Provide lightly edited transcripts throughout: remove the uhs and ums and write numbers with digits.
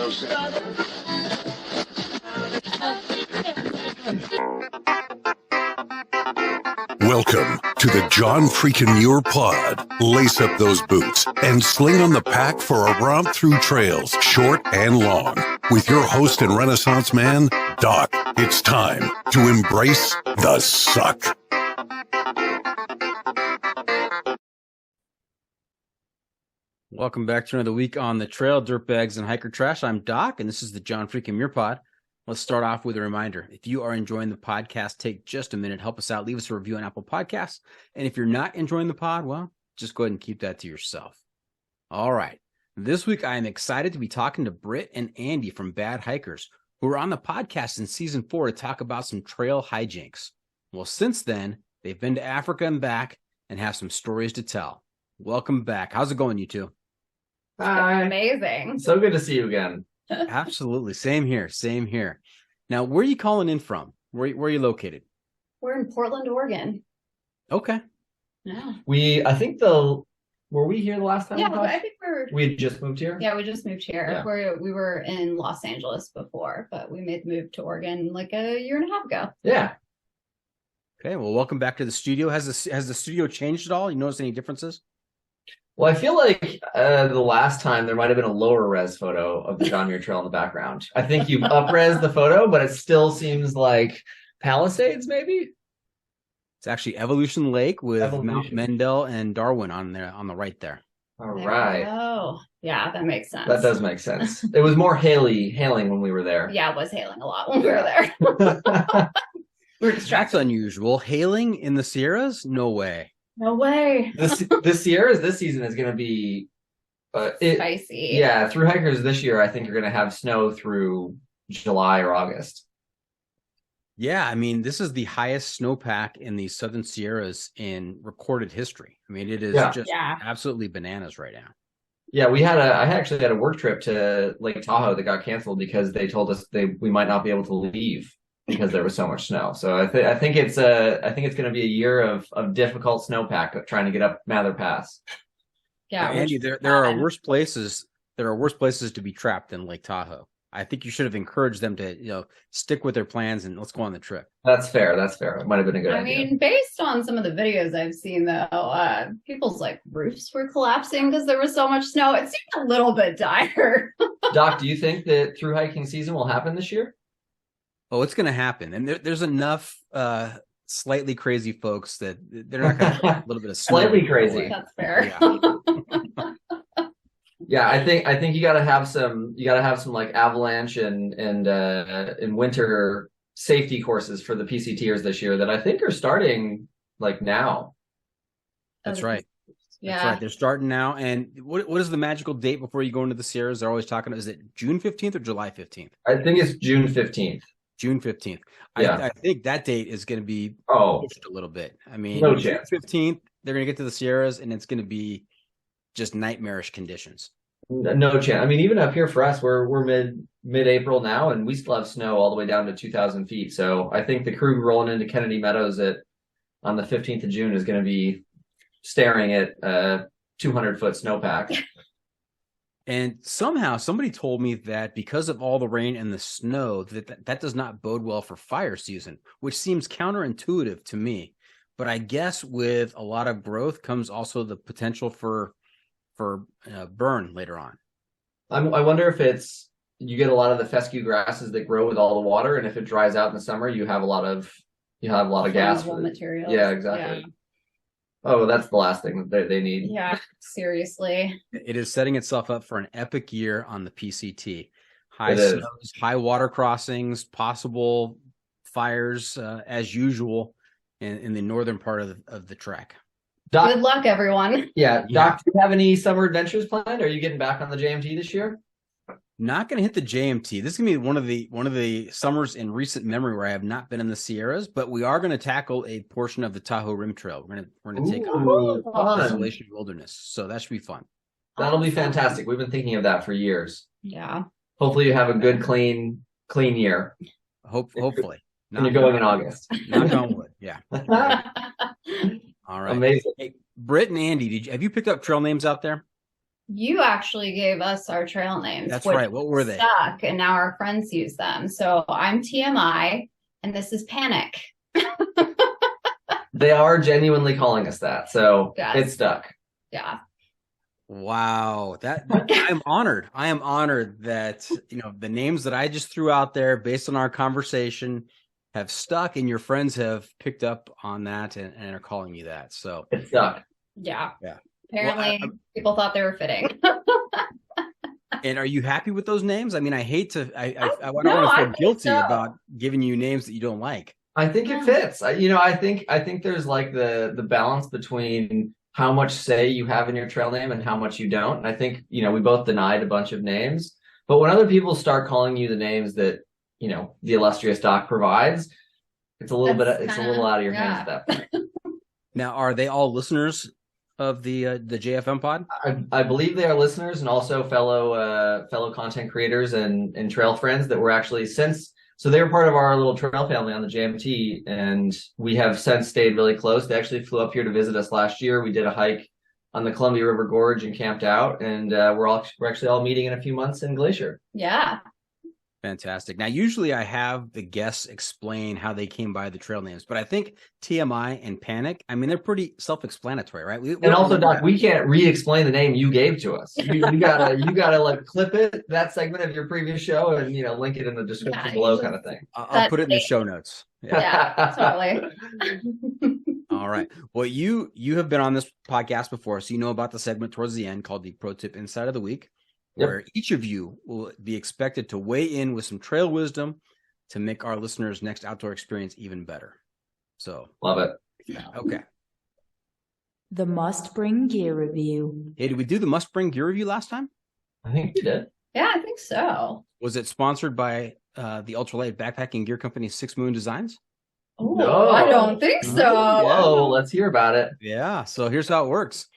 Welcome to the John freaking Muir Pod. Lace up those boots and sling on the pack for a romp through trails, short and long. With your host and Renaissance man, Doc. It's time to embrace the suck. Welcome back to another week on the trail, dirtbags and hiker trash. I'm Doc, and this is the John freaking Muir Pod. Let's start off with a reminder. If you are enjoying the podcast, take just a minute, help us out, leave us a review on Apple Podcasts. And if you're not enjoying the pod, well, just go ahead and keep that to yourself. All right. This week, I am excited to be talking to Britt and Andy from Bad Hikers, who were on the podcast in season 4 to talk about some trail hijinks. Well, since then, they've been to Africa and back and have some stories to tell. Welcome back. How's it going, you two? Hi. Amazing. So good to see you again. Absolutely. Same here. Same here. Now, where are you calling in from? Where are you located? We're in Portland, Oregon. Okay. Yeah. Were we here the last time? Yeah, I think we had just moved here. Yeah, we just moved here. Yeah. We were in Los Angeles before, but we made the move to Oregon like a year and a half ago. Yeah. Okay. Well, welcome back to the studio. Has the studio changed at all? You notice any differences? Well, I feel like the last time there might have been a lower res photo of the John Muir Trail in the background. I think you've up-res the photo, but it still seems like Palisades, maybe? It's actually Evolution Lake with Mount Mendel and Darwin on the right there. All right. Oh, yeah, that makes sense. That does make sense. It was more hailing when we were there. Yeah, it was hailing a lot when we were there. We were distracted. That's unusual. Hailing in the Sierras? No way. No way. The Sierras this season is going to be spicy. Yeah, through hikers this year, I think are going to have snow through July or August. Yeah, I mean, this is the highest snowpack in the Southern Sierras in recorded history. I mean, it is absolutely bananas right now. Yeah, I actually had a work trip to Lake Tahoe that got canceled because they told us we might not be able to leave because there was so much snow. So I think it's going to be a year of difficult snowpack trying to get up Mather Pass. Yeah, Andy, there are worse places. There are worse places to be trapped than Lake Tahoe. I think you should have encouraged them to, stick with their plans and let's go on the trip. That's fair. It might have been a good idea. I mean, based on some of the videos I've seen, though, people's roofs were collapsing because there was so much snow. It seemed a little bit dire. Doc, do you think that through hiking season will happen this year? Oh, it's going to happen, and there's enough slightly crazy folks that they're not going to a little bit of snow. Slightly crazy. That's fair. Yeah. Yeah, I think you gotta have some like avalanche and winter safety courses for the PCTers this year that I think are starting now. That's right. Yeah, that's right. They're starting now. And what is the magical date before you go into the Sierras? They're always talking. Is it June 15th or July 15th? I think it's June 15th. June 15th. Yeah. I think that date is going to be pushed a little bit. I mean, no June chance. 15th, they're going to get to the Sierras, and it's going to be just nightmarish conditions. No chance. I mean, even up here for us, we're mid-April now, and we still have snow all the way down to 2,000 feet. So I think the crew rolling into Kennedy Meadows on the 15th of June is going to be staring at 200-foot snowpack. And somehow somebody told me that because of all the rain and the snow, that does not bode well for fire season, which seems counterintuitive to me. But I guess with a lot of growth comes also the potential for burn later on. I wonder if you get a lot of the fescue grasses that grow with all the water, and if it dries out in the summer, you have a lot of gas materials. Yeah, exactly. Yeah. Oh, that's the last thing that they need. Yeah, seriously. It is setting itself up for an epic year on the PCT. High snows, high water crossings, possible fires as usual in the northern part of the trek. Doc, good luck, everyone. Yeah. Doc, do you have any summer adventures planned? Are you getting back on the JMT this year? Not going to hit the JMT. This is going to be one of the summers in recent memory where I have not been in the Sierras, but we are going to tackle a portion of the Tahoe Rim Trail. We're going to take on Isolation Wilderness, so that should be fun. That'll be fantastic. We've been thinking of that for years. Yeah. Hopefully you have a good, clean year. Hopefully. And you're going in August. Knock on wood. Yeah. All right. Amazing. Hey, Britt and Andy, have you picked up trail names out there? You actually gave us our trail names. That's right. What were they? Stuck, and now our friends use them. So I'm TMI, and this is Panic. They are genuinely calling us that, so it's stuck. Yeah. Wow, I'm honored. I am honored that the names that I just threw out there based on our conversation have stuck, and your friends have picked up on that and are calling you that. So it's stuck. Yeah. Yeah. Apparently, people thought they were fitting. And are you happy with those names? I mean, I hate to. I don't want to feel guilty about giving you names that you don't like. I think it fits. I think there's like the balance between how much say you have in your trail name and how much you don't. And I think, we both denied a bunch of names, but when other people start calling you the names that, the illustrious Doc provides, it's a little out of your hands at that point. Now, are they all listeners of the JFM pod? I believe they are listeners and also fellow content creators and trail friends that were actually so they were part of our little trail family on the JMT, and we have since stayed really close. They actually flew up here to visit us last year. We did a hike on the Columbia River Gorge and camped out, and we're actually all meeting in a few months in Glacier. Yeah. Fantastic. Now, usually I have the guests explain how they came by the trail names, but I think TMI and Panic, I mean, they're pretty self-explanatory, right? And also, Doc, we can't re-explain the name you gave to us. You gotta like clip that segment of your previous show and link it in the description below, kind of thing. I'll put it in the show notes. Yeah, totally. All right. Well, you have been on this podcast before, so you know about the segment towards the end called the Pro Tip Insight of the Week, where each of you will be expected to weigh in with some trail wisdom to make our listeners' next outdoor experience even better. So love it. Okay. The must bring gear review. Hey, did we do the must bring gear review last time? I think we did. Yeah, I think so. Was it sponsored by the ultralight backpacking gear company 6 Moon Designs? Oh, no. I don't think so. Whoa, let's hear about it. Yeah. So here's how it works.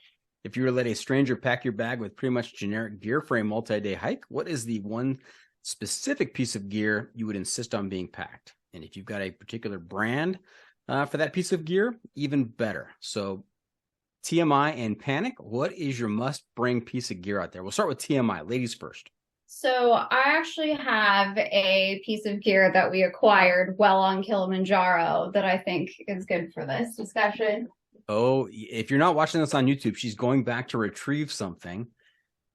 If you were to let a stranger pack your bag with pretty much generic gear for a multi-day hike, what is the one specific piece of gear you would insist on being packed? And if you've got a particular brand for that piece of gear, even better. So TMI and Panic, what is your must-bring piece of gear out there? We'll start with TMI. Ladies first. So I actually have a piece of gear that we acquired while on Kilimanjaro that I think is good for this discussion. Oh, if you're not watching this on YouTube, she's going back to retrieve something.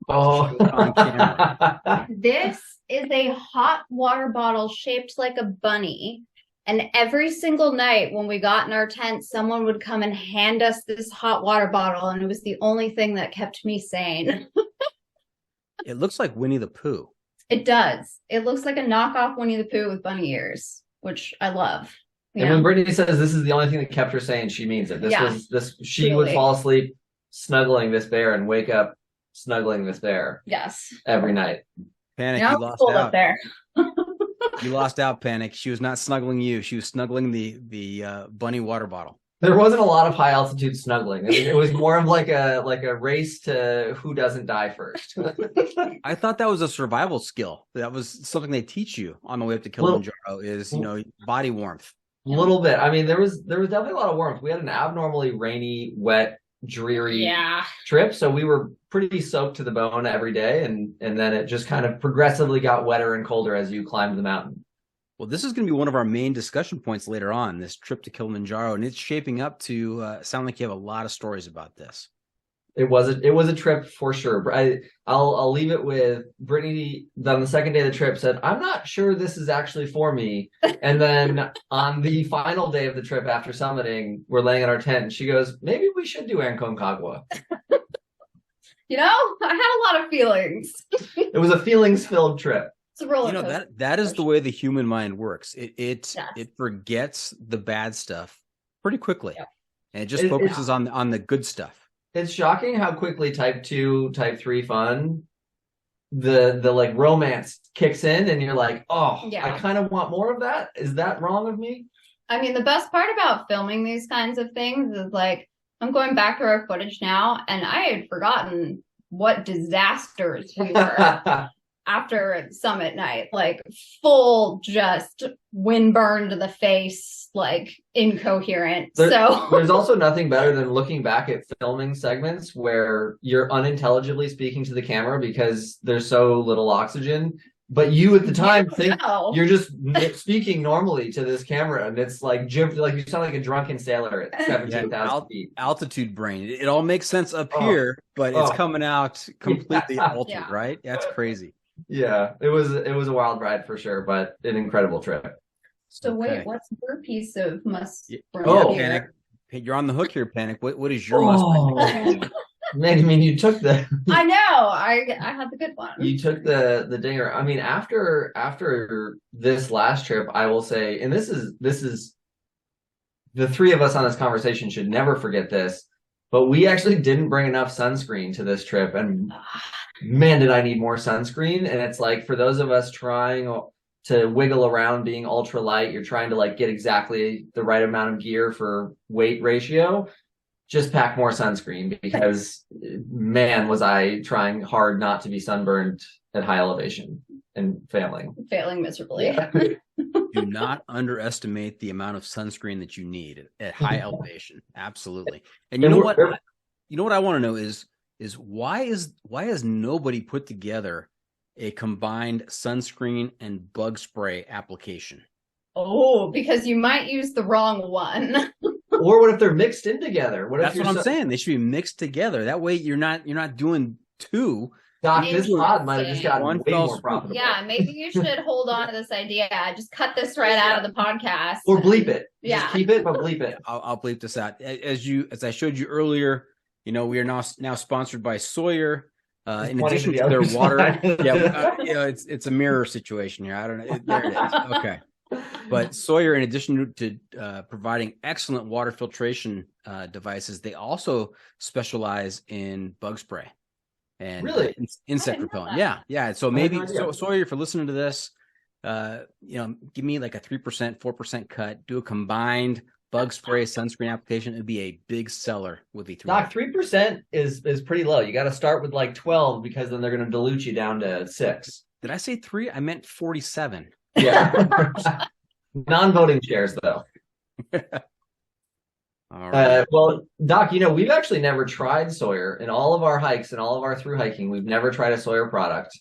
Oh, on camera. This is a hot water bottle shaped like a bunny. And every single night when we got in our tent, someone would come and hand us this hot water bottle. And it was the only thing that kept me sane. It looks like Winnie the Pooh. It does. It looks like a knockoff Winnie the Pooh with bunny ears, which I love. And when Brittany says this is the only thing that kept her sane, she means it. She would fall asleep snuggling this bear and wake up snuggling this bear. Yes. Every night. Panic, you lost out. Up there. You lost out, Panic. She was not snuggling you. She was snuggling the bunny water bottle. There wasn't a lot of high altitude snuggling. It was more of like a race to who doesn't die first. I thought that was a survival skill. That was something they teach you on the way up to Kilimanjaro is, body warmth. A little bit. I mean, there was definitely a lot of warmth. We had an abnormally rainy, wet, dreary trip, so we were pretty soaked to the bone every day, and then it just kind of progressively got wetter and colder as you climbed the mountain. Well, this is going to be one of our main discussion points later on, this trip to Kilimanjaro, and it's shaping up to sound like you have a lot of stories about this. It was a trip for sure. I'll leave it with Brittany. On the second day of the trip, said, "I'm not sure this is actually for me." And then on the final day of the trip, after summiting, we're laying in our tent, and she goes, "Maybe we should do Aconcagua." I had a lot of feelings. It was a feelings-filled trip. It's a roller coaster. That is the way the human mind works. It forgets the bad stuff pretty quickly, and it just focuses on the good stuff. It's shocking how quickly type 2, type 3 fun, the like romance kicks in, and you're like, I kind of want more of that. Is that wrong of me? I mean, the best part about filming these kinds of things is like, I'm going back through our footage now, and I had forgotten what disasters we were. after summit night, like full just windburn to the face, like incoherent. There's also nothing better than looking back at filming segments where you're unintelligibly speaking to the camera because there's so little oxygen. But you at the time think you're just speaking normally to this camera, and it's like you sound like a drunken sailor at 17,000 feet. Altitude brain. It all makes sense up here, but it's coming out completely altered, right? That's crazy. Yeah, it was a wild ride for sure, but an incredible trip. So wait, what's your piece of must? Panic. Hey, you're on the hook here, Panic. What is your must? Man, I mean, you took the. I know. I had the good one. You took the dinger. I mean, after this last trip, I will say, and this is the three of us on this conversation should never forget this, but we actually didn't bring enough sunscreen to this trip, and man, did I need more sunscreen. And it's like, for those of us trying to wiggle around being ultra light, you're trying to like get exactly the right amount of gear for weight ratio. Just pack more sunscreen, because man, was I trying hard not to be sunburned at high elevation and failing Miserably. Yeah. Do not underestimate the amount of sunscreen that you need at high elevation. Absolutely. And you know what? You know what I want to know is why has nobody put together a combined sunscreen and bug spray application? Oh, because you might use the wrong one. Or what if they're mixed in together? That's what I'm saying. They should be mixed together. That way you're not doing two. Doc, this pod might have just gotten way more profitable. Yeah, maybe you should hold on to this idea. Just cut this right out of the podcast. Or bleep it. Yeah. Just keep it, but bleep it. I'll bleep this out. As I showed you earlier, we are now sponsored by Sawyer. In addition to their water, it's a mirror situation here. I don't know. There it is. Okay. But Sawyer, in addition to providing excellent water filtration devices, they also specialize in bug spray and really insect repellent. Yeah. So maybe Sawyer, if you're listening to this, give me like a 3%, 4% cut. Do a combined bug spray sunscreen application. It'd be a big seller with E3. Doc, 3% is pretty low. You got to start with like 12, because then they're going to dilute you down to 6. Did I say 3? I meant 47. Yeah. Non-voting shares, though. All right. Well, Doc, we've actually never tried Sawyer in all of our hikes and all of our through hiking. We've never tried a Sawyer product.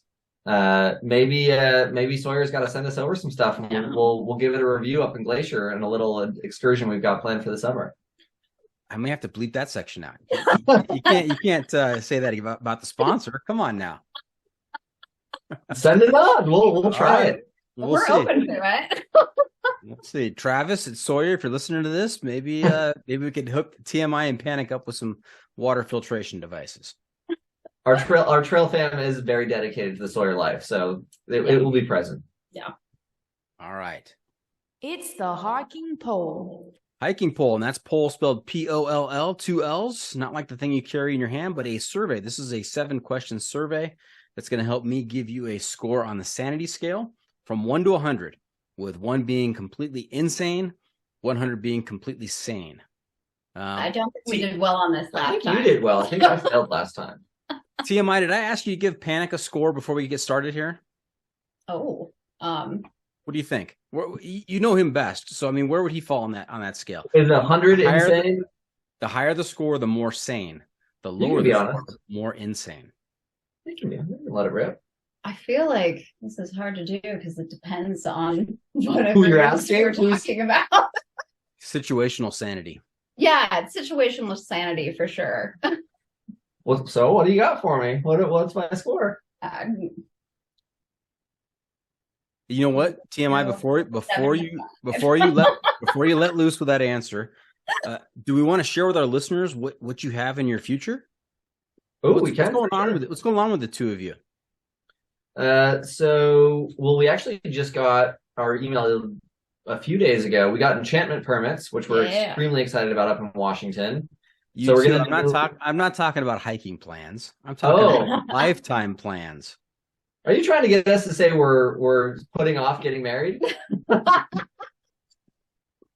Maybe Sawyer's got to send us over some stuff, and we'll give it a review up in Glacier and a little excursion we've got planned for the summer. I may have to bleep that section out. You can't say that about the sponsor. Come on now. Send it on. We'll try it. We're see. Open to it. Let's see. Travis at Sawyer, if you're listening to this, maybe we could hook TMI and Panic up with some water filtration devices. Our trail fam is very dedicated to the Sawyer life, so it will be present. Yeah. All right. It's the hiking poll. Hiking poll, and that's poll spelled P-O-L-L, 2 L's, not like the thing you carry in your hand, but a survey. This is a 7-question survey that's going to help me give you a score on the sanity scale from 1 to 100, with 1 being completely insane, 100 being completely sane. I don't think we did well on this last time. I think you did well. I think I failed last time. TMI, did I ask you to give Panic a score before we get started here? Oh, what do you think? You know him best, so I mean, where would he fall on that scale? Is 100 insane? The higher the score, the more sane. The lower the score, the more insane. You can let it rip. I feel like this is hard to do because it depends on whatever who you're asking. You're talking about. Situational sanity. Yeah, it's situational sanity for sure. Well, so what do you got for me? What's my score? You know what, TMI, before you let loose with that answer, do we want to share with our listeners what you have in your future? What's going on with the two of you? We actually just got our email a few days ago. We got enchantment permits, which we're extremely excited about up in Washington. I'm not talking about hiking plans. I'm talking about lifetime plans. Are you trying to get us to say we're putting off getting married?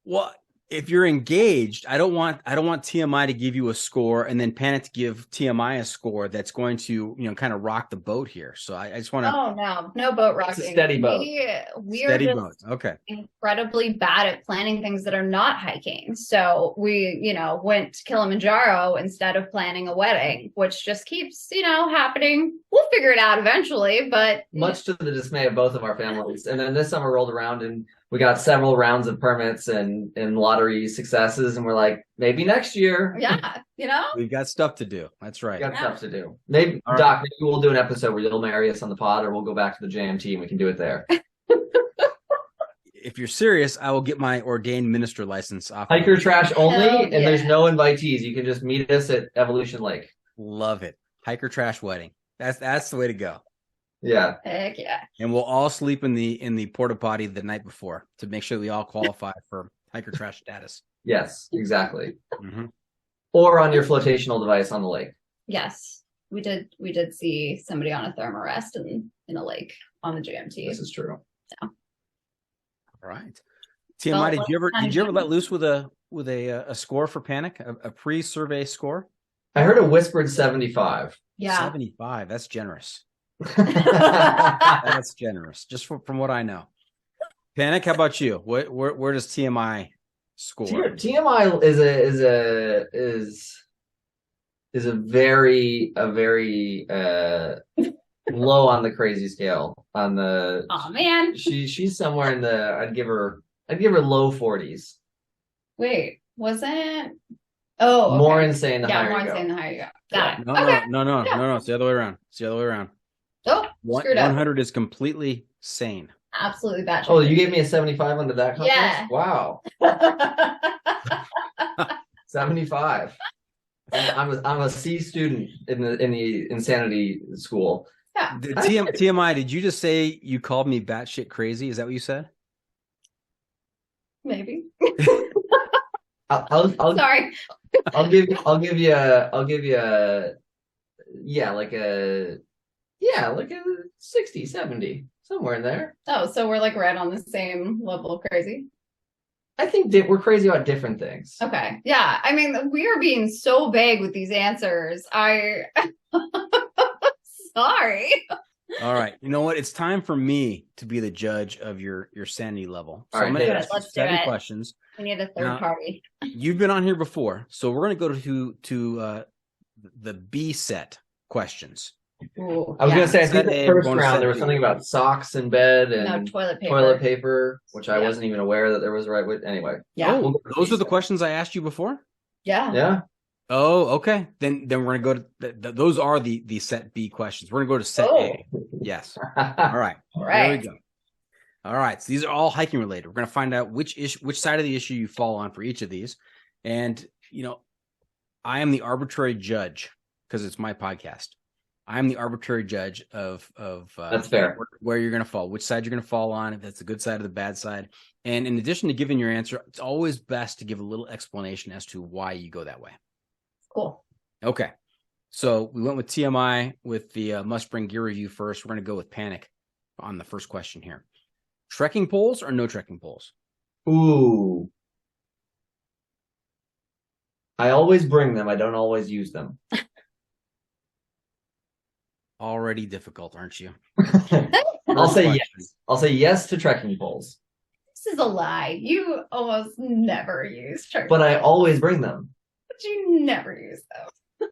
Well, if you're engaged, I don't want TMI to give you a score and then Panic to give TMI a score that's going to, kind of rock the boat here. So I just want to. Oh no boat rocking. It's a steady boat. We steady are boat. just Okay. incredibly bad at planning things that are not hiking. So we, went to Kilimanjaro instead of planning a wedding, which just keeps, happening. We'll figure it out eventually, but Much to the dismay of both of our families. And then this summer rolled around and we got several rounds of permits and lottery successes, and we're like, maybe next year. yeah, We've got stuff to do. That's right. We got stuff to do. Maybe All Doc, maybe we'll do an episode where you'll marry us on the pod, or we'll go back to the JMT and we can do it there. If you're serious, I will get my ordained minister license off. Hiker trash only, Hell and there's yeah. no invitees. You can just meet us at Evolution Lake. Love it. Hiker trash wedding. That's the way to go. Yeah. heck yeah. And we'll all sleep in the porta potty the night before to make sure we all qualify for hiker trash status. Yes, exactly. Mm-hmm. Or on your flotational device on the lake. Yes, we did see somebody on a thermarest in a lake on the JMT. This is true. All right. TMI, Well, did you ever let loose with a score for Panic, a pre-survey score? I heard a whispered 75. Yeah. 75. That's generous. That's generous. Just from what I know. Panic, how about you? Where does TMI score? TMI is a very low on the crazy scale. On the Oh man. she's somewhere in the I'd give her low 40s. Wait, wasn't? Oh, okay. More insane the Yeah, higher more you go. insane the higher you go. Got it. No, Okay. no. It's the other way around. Oh, screwed up. 100 is completely sane. Absolutely batshit. Oh, you gave me a 75 under that contest? Yeah. Wow. 75. I'm a C student in the insanity school. Yeah. TMI, did you just say you called me batshit crazy? Is that what you said? Maybe. I'll Sorry. give you a like a 60, 70, somewhere in there. Oh, so we're like right on the same level of crazy. I think we're crazy about different things. Okay. Yeah. I mean, we are being so vague with these answers. Sorry. All right. You know what? It's time for me to be the judge of your sanity level. So All right, I'm going to David, ask you let's do 7 it. questions. We need a third Now- party. You've been on here before, so we're going to go to the B set questions. Ooh, I was gonna say, I Set think the A, first bonus round set there was B. something about socks in bed and no toilet paper. toilet paper, which I Yeah. wasn't even aware that there was a right way. Anyway, Yeah. Oh, We'll go to those B are the set. questions I asked you before? Yeah. Yeah. Oh, okay. Then we're going to go to those are the set B questions. We're going to go to set A. Yes. All right. All There right. we go. All right. So these are all hiking related. We're going to find out which side of the issue you fall on for each of these. And, I am the arbitrary judge because it's my podcast. I'm the arbitrary judge of That's fair. where you're going to fall, which side you're going to fall on, if that's the good side or the bad side. And in addition to giving your answer, it's always best to give a little explanation as to why you go that way. Cool. Okay. So we went with TMI with the must bring gear review first. We're going to go with Panic on the first question here. Trekking poles or no trekking poles? Ooh. I always bring them. I don't always use them. Already difficult, aren't you? I'll say question. yes. I'll say yes to trekking poles, This is a lie. You almost never use church. but I always bring them. But you never use them.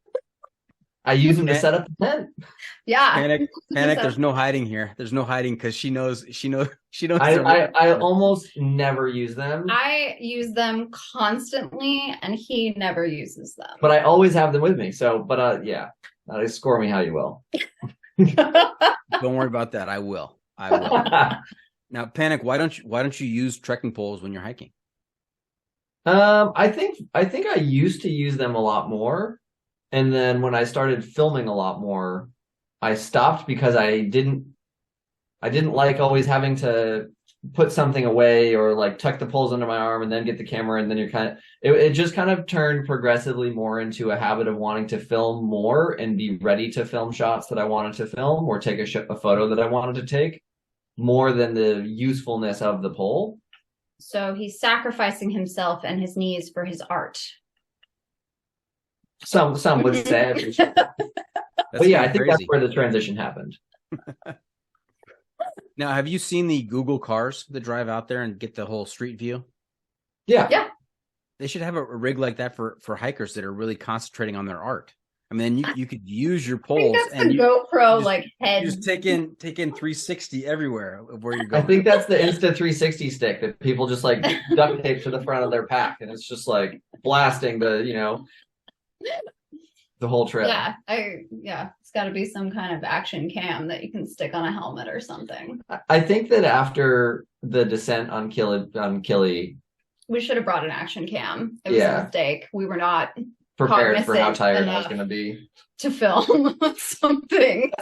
I use them to set up the tent. Yeah. Panic. So- There's no hiding here. There's no hiding because she knows. I almost never use them, I use them constantly, and he never uses them. but I always have them with me. So, yeah, score me how you will. Don't worry about that. I will. Now, Panic. Why don't you use trekking poles when you're hiking? I think I used to use them a lot more, and then when I started filming a lot more, I stopped because I didn't like always having to put something away or like tuck the poles under my arm and then get the camera, and then you're it just kind of turned progressively more into a habit of wanting to film more and be ready to film shots that I wanted to film or take a photo that I wanted to take, more than the usefulness of the pole. So he's sacrificing himself and his knees for his art. Some would say. But yeah, I think that's where the transition happened. Now, have you seen the Google cars that drive out there and get the whole street view? Yeah. They should have a rig like that for hikers that are really concentrating on their art. I mean, you could use your poles and GoPro head. You just take in 360 everywhere of where you're going. I think that's the Insta 360 stick that people just like duct tape to the front of their pack, and it's just like blasting the whole trail. Yeah, it's got to be some kind of action cam that you can stick on a helmet or something. I think that after the descent on Kili, we should have brought an action cam. It was a mistake. We were not prepared for how tired I was going to be to film some things.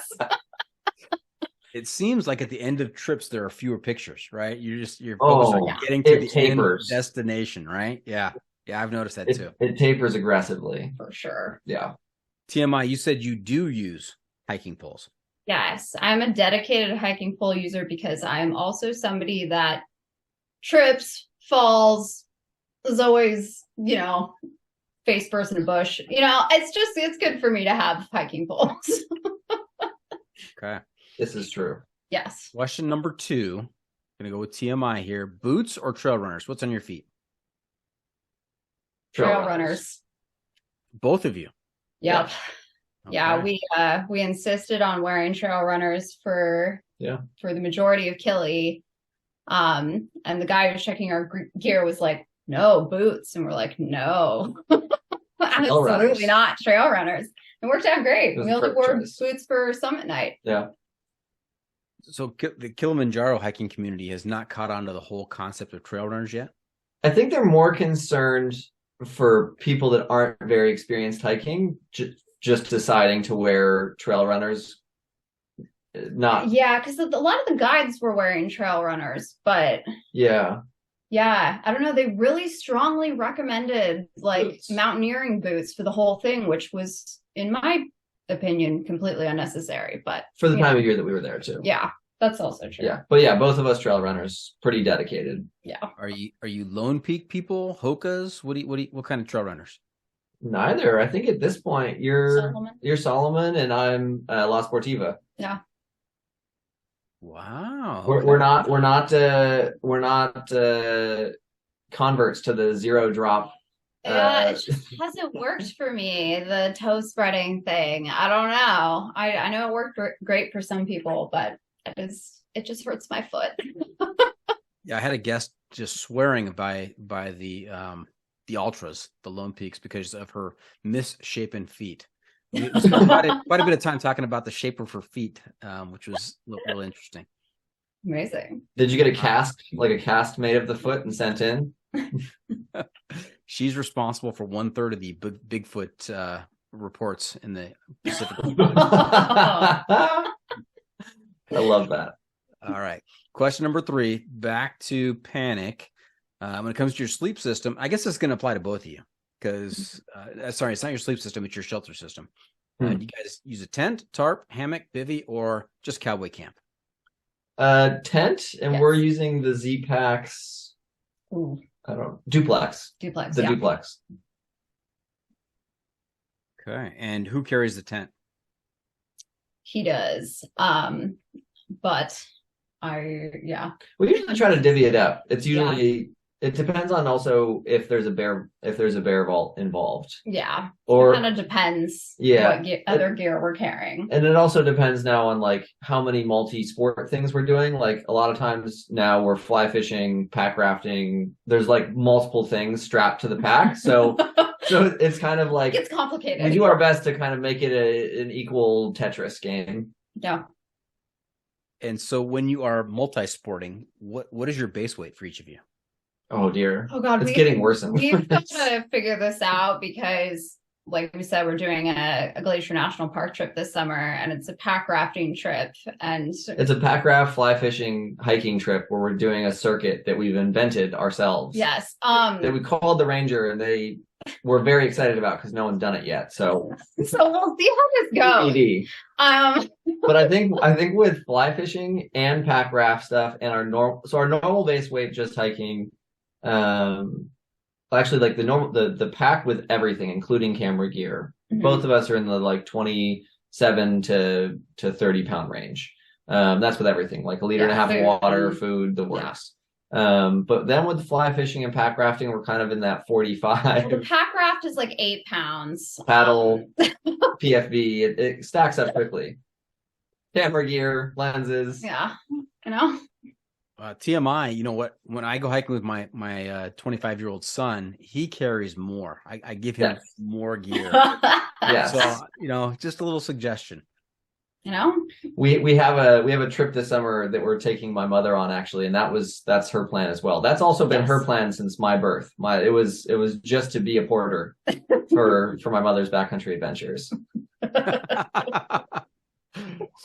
It seems like at the end of trips there are fewer pictures, right? You're focused on getting to the end destination, right? Yeah, I've noticed that too. It tapers aggressively for sure. Yeah. TMI, you said you do use hiking poles. Yes, I'm a dedicated hiking pole user because I am also somebody that trips, falls, is always face first in a bush. It's good for me to have hiking poles. Okay. This is true. Yes. Question number 2. I'm going to go with TMI here. Boots or trail runners? What's on your feet? Trail runners. Both of you? Yep. Okay. Yeah, we insisted on wearing trail runners for the majority of Kili. And the guy who was checking our gear was like, no, boots. And we're like, no, absolutely not, trail runners. It worked out great. We only wore boots for summit night. Yeah. So the Kilimanjaro hiking community has not caught on to the whole concept of trail runners yet? I think they're more concerned for people that aren't very experienced hiking, just deciding to wear trail runners. Because a lot of the guides were wearing trail runners, but I don't know, they really strongly recommended boots. Mountaineering boots for the whole thing, which was, in my opinion, completely unnecessary. But for the time of year that we were there too. Yeah, that's also true. Yeah, but both of us trail runners, pretty dedicated. Yeah. Are you Lone Peak people, Hokas? What kind of trail runners? Neither. I think at this point you're Solomon and I'm La Sportiva. Yeah. Wow. We're not converts to the zero drop. It just hasn't worked for me, the toe spreading thing. I don't know. I know it worked great for some people, but it just hurts my foot. Yeah, I had a guest just swearing by the ultras, the Lone Peaks, because of her misshapen feet. We spent quite a bit of time talking about the shape of her feet, which was really interesting. Amazing. Did you get a cast made of the foot and sent in? She's responsible for 1/3 of the Bigfoot reports in the Pacific. I love that. All right. Question number 3, back to Panic. When it comes to your sleep system, I guess this is going to apply to both of you because, sorry, it's not your sleep system, it's your shelter system. Do you guys use a tent, tarp, hammock, bivvy, or just cowboy camp? Tent, and we're using the Z-Packs. Ooh. I don't know. Duplex. Duplex. Okay. And who carries the tent? He does. But we usually try to divvy it up. It's usually it depends on also if there's a bear vault involved. Yeah. Or it kind of depends what other gear we're carrying. And it also depends now on how many multi-sport things we're doing. A lot of times now we're fly fishing, pack rafting. There's multiple things strapped to the pack. So it's kind of it gets complicated. We do our best to kind of make it an equal Tetris game. Yeah. And so when you are multi-sporting, what is your base weight for each of you? Oh dear. Oh God. It's getting worse and worse. We've got to figure this out because, like we said, we're doing a Glacier National Park trip this summer, and it's a pack rafting trip. And it's a pack raft, fly fishing, hiking trip where we're doing a circuit that we've invented ourselves. Yes. That we called the Ranger, and they were very excited about because no one's done it yet. So we'll see how this goes. But I think with fly fishing and pack raft stuff and our normal base weight just hiking Actually, like the pack with everything, including camera gear. Both of us are in the like 27 to 30 pound range. That's with everything, like a liter and a half of water, food, the works. But then with fly fishing and pack rafting, we're kind of in that 45. Well, the pack raft is like 8 pounds. Paddle, PFB, it stacks up quickly. Camera gear, lenses. Yeah, you know. TMI, you know what? When I go hiking with my 25-year-old son, he carries more. I give him more gear. Yes. So, you know, just a little suggestion. You know, we have a trip this summer that we're taking my mother on, actually, and that's her plan as well. That's also been her plan since my birth. It was just to be a porter for my mother's backcountry adventures.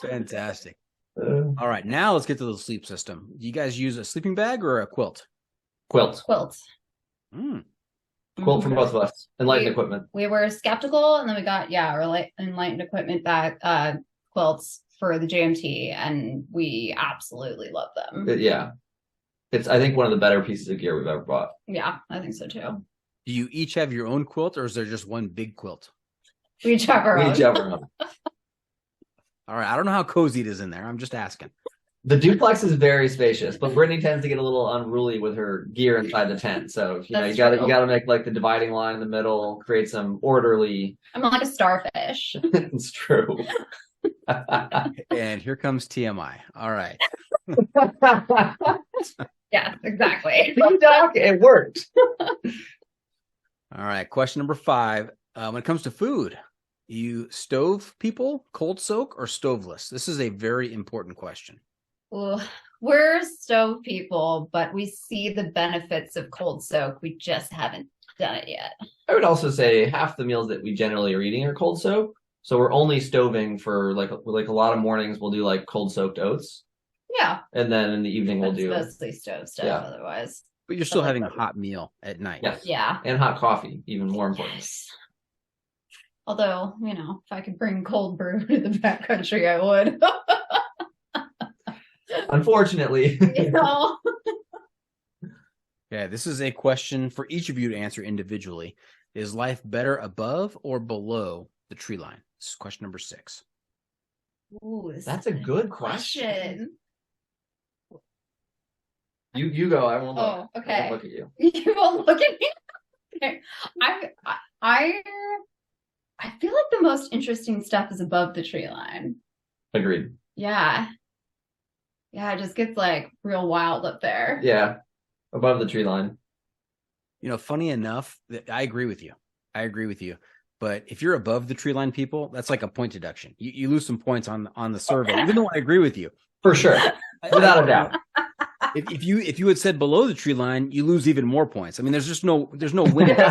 Fantastic. All right, now let's get to the sleep system. Do you guys use a sleeping bag or a quilt? Quilt. Quilt For both of us. Enlightened equipment. We were skeptical, and then we got our enlightened equipment bag quilts for the JMT, and we absolutely love them. It's I think one of the better pieces of gear we've ever bought. Yeah, I think so too. Do you each have your own quilt, or is there just one big quilt? We each have our own. All right, I don't know how cozy it is in there. I'm just asking. The duplex is very spacious, but Brittany tends to get a little unruly with her gear inside the tent. So you gotta make like the dividing line in the middle, create some orderly. I'm like a starfish. It's true. And here comes TMI. All right. Yeah, exactly. Doc, it worked. All right, question number 5. When it comes to food, you stove people, cold soak, or stoveless? This is a very important question. Well, we're stove people, but we see the benefits of cold soak. We just haven't done it yet. I would also say half the meals that we generally are eating are cold soak. So we're only stoving for like a lot of mornings. We'll do like cold soaked oats. Yeah. And then in the evening we'll do mostly stove stuff otherwise. But you're still having a hot meal at night. Yes. Yeah. And hot coffee, even more important. Yes. Although, you know, if I could bring cold brew to the backcountry, I would. Unfortunately. You know. Yeah, this is a question for each of you to answer individually. Is life better above or below the tree line? This is question number 6. Ooh, that's a good question. You go. I won't look. Oh, okay. I won't look at you. You won't look at me. Okay. I feel like the most interesting stuff is above the tree line. Agreed. Yeah. Yeah, it just gets like real wild up there. Yeah. Above the tree line. You know, funny enough, I agree with you. But if you're above the tree line, people, that's like a point deduction. You lose some points on the survey, even though I agree with you. For sure. Without a doubt. If you had said below the tree line, you lose even more points. I mean, there's no winning. There's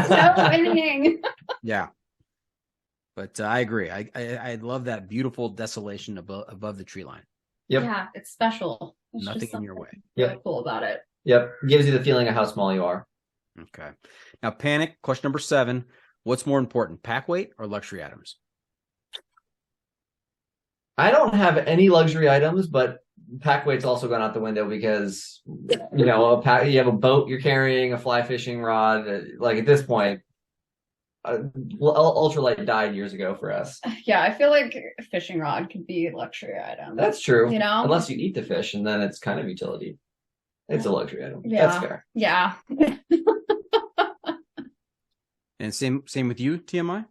no winning. Yeah. But I agree. I love that beautiful desolation above the tree line. Yep. Yeah, it's special. It's Nothing in your way. Really cool about it. Yep. Gives you the feeling of how small you are. Okay. Now, panic, question number 7. What's more important, pack weight or luxury items? I don't have any luxury items, but pack weight's also gone out the window because, you know, you have a boat you're carrying, a fly fishing rod. Like at this point, ultralight died years ago for us. Yeah, I feel like a fishing rod could be a luxury item. That's true. You know, unless you eat the fish, and then it's kind of utility. It's a luxury item. Yeah. That's fair. Yeah. And same with you, TMI?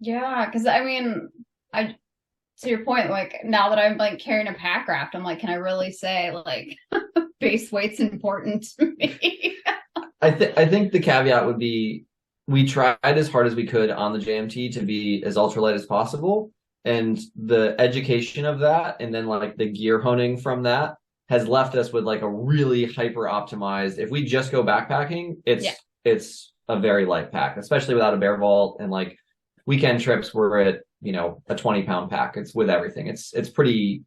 Yeah, because I mean, to your point, like now that I'm like carrying a pack raft, I'm like, can I really say like base weight's important to me? I think the caveat would be we tried as hard as we could on the JMT to be as ultralight as possible, and the education of that, and then like the gear honing from that has left us with like a really hyper optimized. If we just go backpacking, it's a very light pack, especially without a bear vault, and like weekend trips we're at, you know, a 20-pound pack. It's with everything.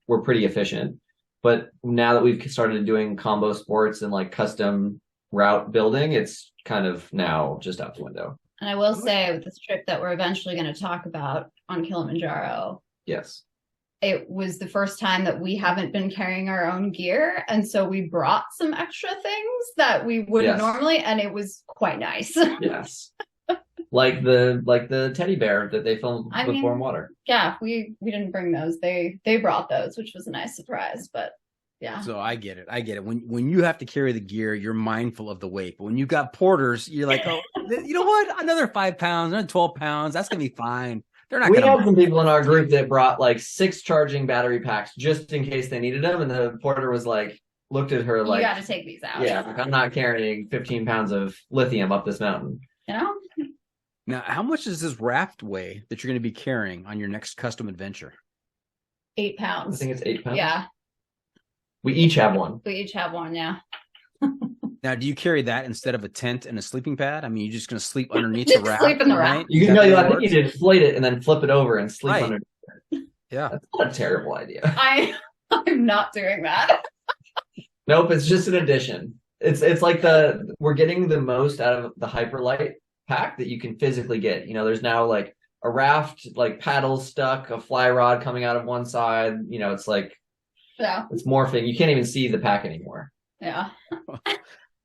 We're pretty efficient. But now that we've started doing combo sports and like custom route building, it's kind of now just out the window. And I will say with this trip that we're eventually going to talk about on Kilimanjaro, yes, it was the first time that we haven't been carrying our own gear. And so we brought some extra things that we wouldn't normally, and it was quite nice. Yes. Like the teddy bear that they filmed with warm water. Yeah, we didn't bring those. They brought those, which was a nice surprise. But yeah. So I get it. When you have to carry the gear, you're mindful of the weight. But when you've got porters, you're like, oh, you know what? Another 5 pounds, another 12 pounds. That's gonna be fine. They're not. We had some people in our group that brought like 6 charging battery packs just in case they needed them, and the porter was like, looked at her like, you got to take these out. Yeah, I'm not carrying 15 pounds of lithium up this mountain. You know. Now, how much does this raft weigh that you're going to be carrying on your next custom adventure? 8 pounds. I think it's 8 pounds. Yeah. We each have one. Yeah. Now, do you carry that instead of a tent and a sleeping pad? I mean, you're just going to sleep underneath the raft? Sleep in the raft. You can go, I think you need to inflate it and then flip it over and sleep underneath it. Yeah. That's not a terrible idea. I'm not doing that. Nope, it's just an addition. It's like we're getting the most out of the Hyperlight pack that you can physically get. You know, there's now like a raft, like paddles stuck, a fly rod coming out of one side. You know, it's like, it's morphing. You can't even see the pack anymore. Yeah.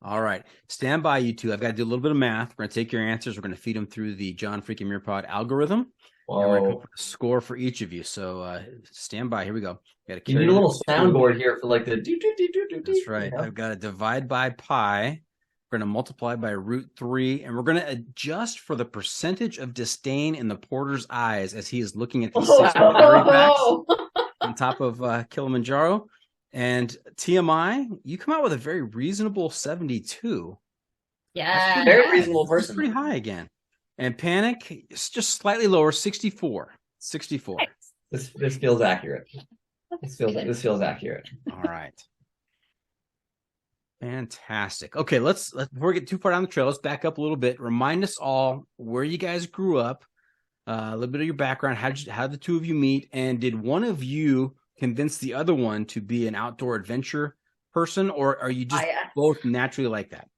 All right. Stand by, you two. I've got to do a little bit of math. We're going to take your answers. We're going to feed them through the John Freaking Muir Pod algorithm. Whoa. And we're going to come up with a score for each of you. So stand by. Here we go. You need a little soundboard here for like the do. That's right. You know? I've got to divide by pi. We're going to multiply by root 3, and we're going to adjust for the percentage of disdain in the porter's eyes as he is looking at these 6 battery packs on top of Kilimanjaro. And TMI, you come out with a very reasonable 72. Yeah. Very reasonable person. That's pretty high again. And Panic, it's just slightly lower, 64. 64. This feels accurate. This feels accurate. All right. Fantastic. Okay, let's before we get too far down the trail, let's back up a little bit. Remind us all where you guys grew up, a little bit of your background. How did the two of you meet? And did one of you convince the other one to be an outdoor adventure person, or are you just both naturally like that?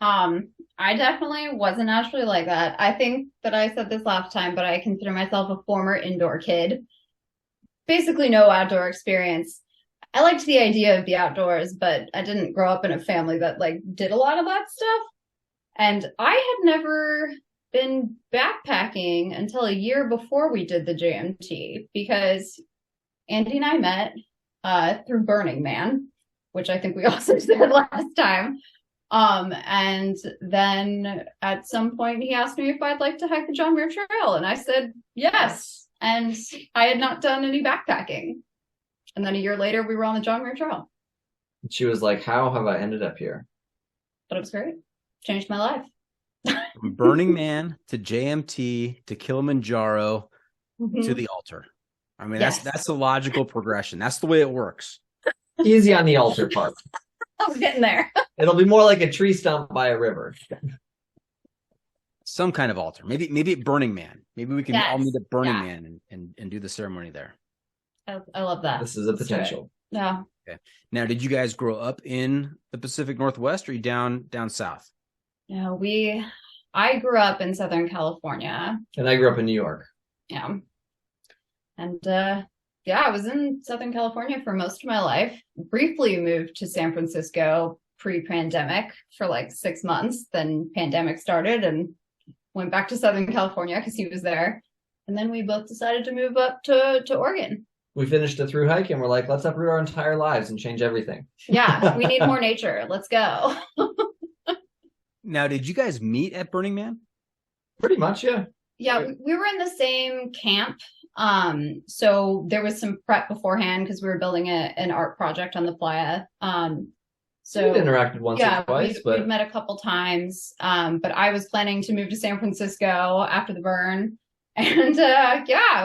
I definitely wasn't naturally like that. I think that I said this last time, but I consider myself a former indoor kid. Basically no outdoor experience. I liked the idea of the outdoors, but I didn't grow up in a family that like did a lot of that stuff. And I had never been backpacking until a year before we did the JMT, because Andy and I met through Burning Man, which I think we also said last time. And then at some point he asked me if I'd like to hike the John Muir Trail, and I said yes. And I had not done any backpacking. And then a year later we were on the John Muir Trail. She was like, how have I ended up here? But it was great. Changed my life. From Burning Man to JMT to Kilimanjaro to the altar. I mean, that's a logical progression. That's the way it works. Easy on the altar part. I'm getting there. It'll be more like a tree stump by a river. Some kind of altar. Maybe at Burning Man. Maybe we can all meet at Burning Man and do the ceremony there. I love that. This is a potential. Yeah. Okay. Now, did you guys grow up in the Pacific Northwest, or are you down south? No, I grew up in Southern California. And I grew up in New York. Yeah. And I was in Southern California for most of my life. Briefly moved to San Francisco pre-pandemic for like 6 months. Then pandemic started and went back to Southern California because he was there. And then we both decided to move up to Oregon. We finished a through hike and we're like, let's uproot our entire lives and change everything. Yeah, we need more nature. Let's go. Now, did you guys meet at Burning Man? Pretty much, yeah. Yeah, we were in the same camp. So there was some prep beforehand because we were building an art project on the playa. So we interacted once or twice, but we've met a couple times. But I was planning to move to San Francisco after the burn. And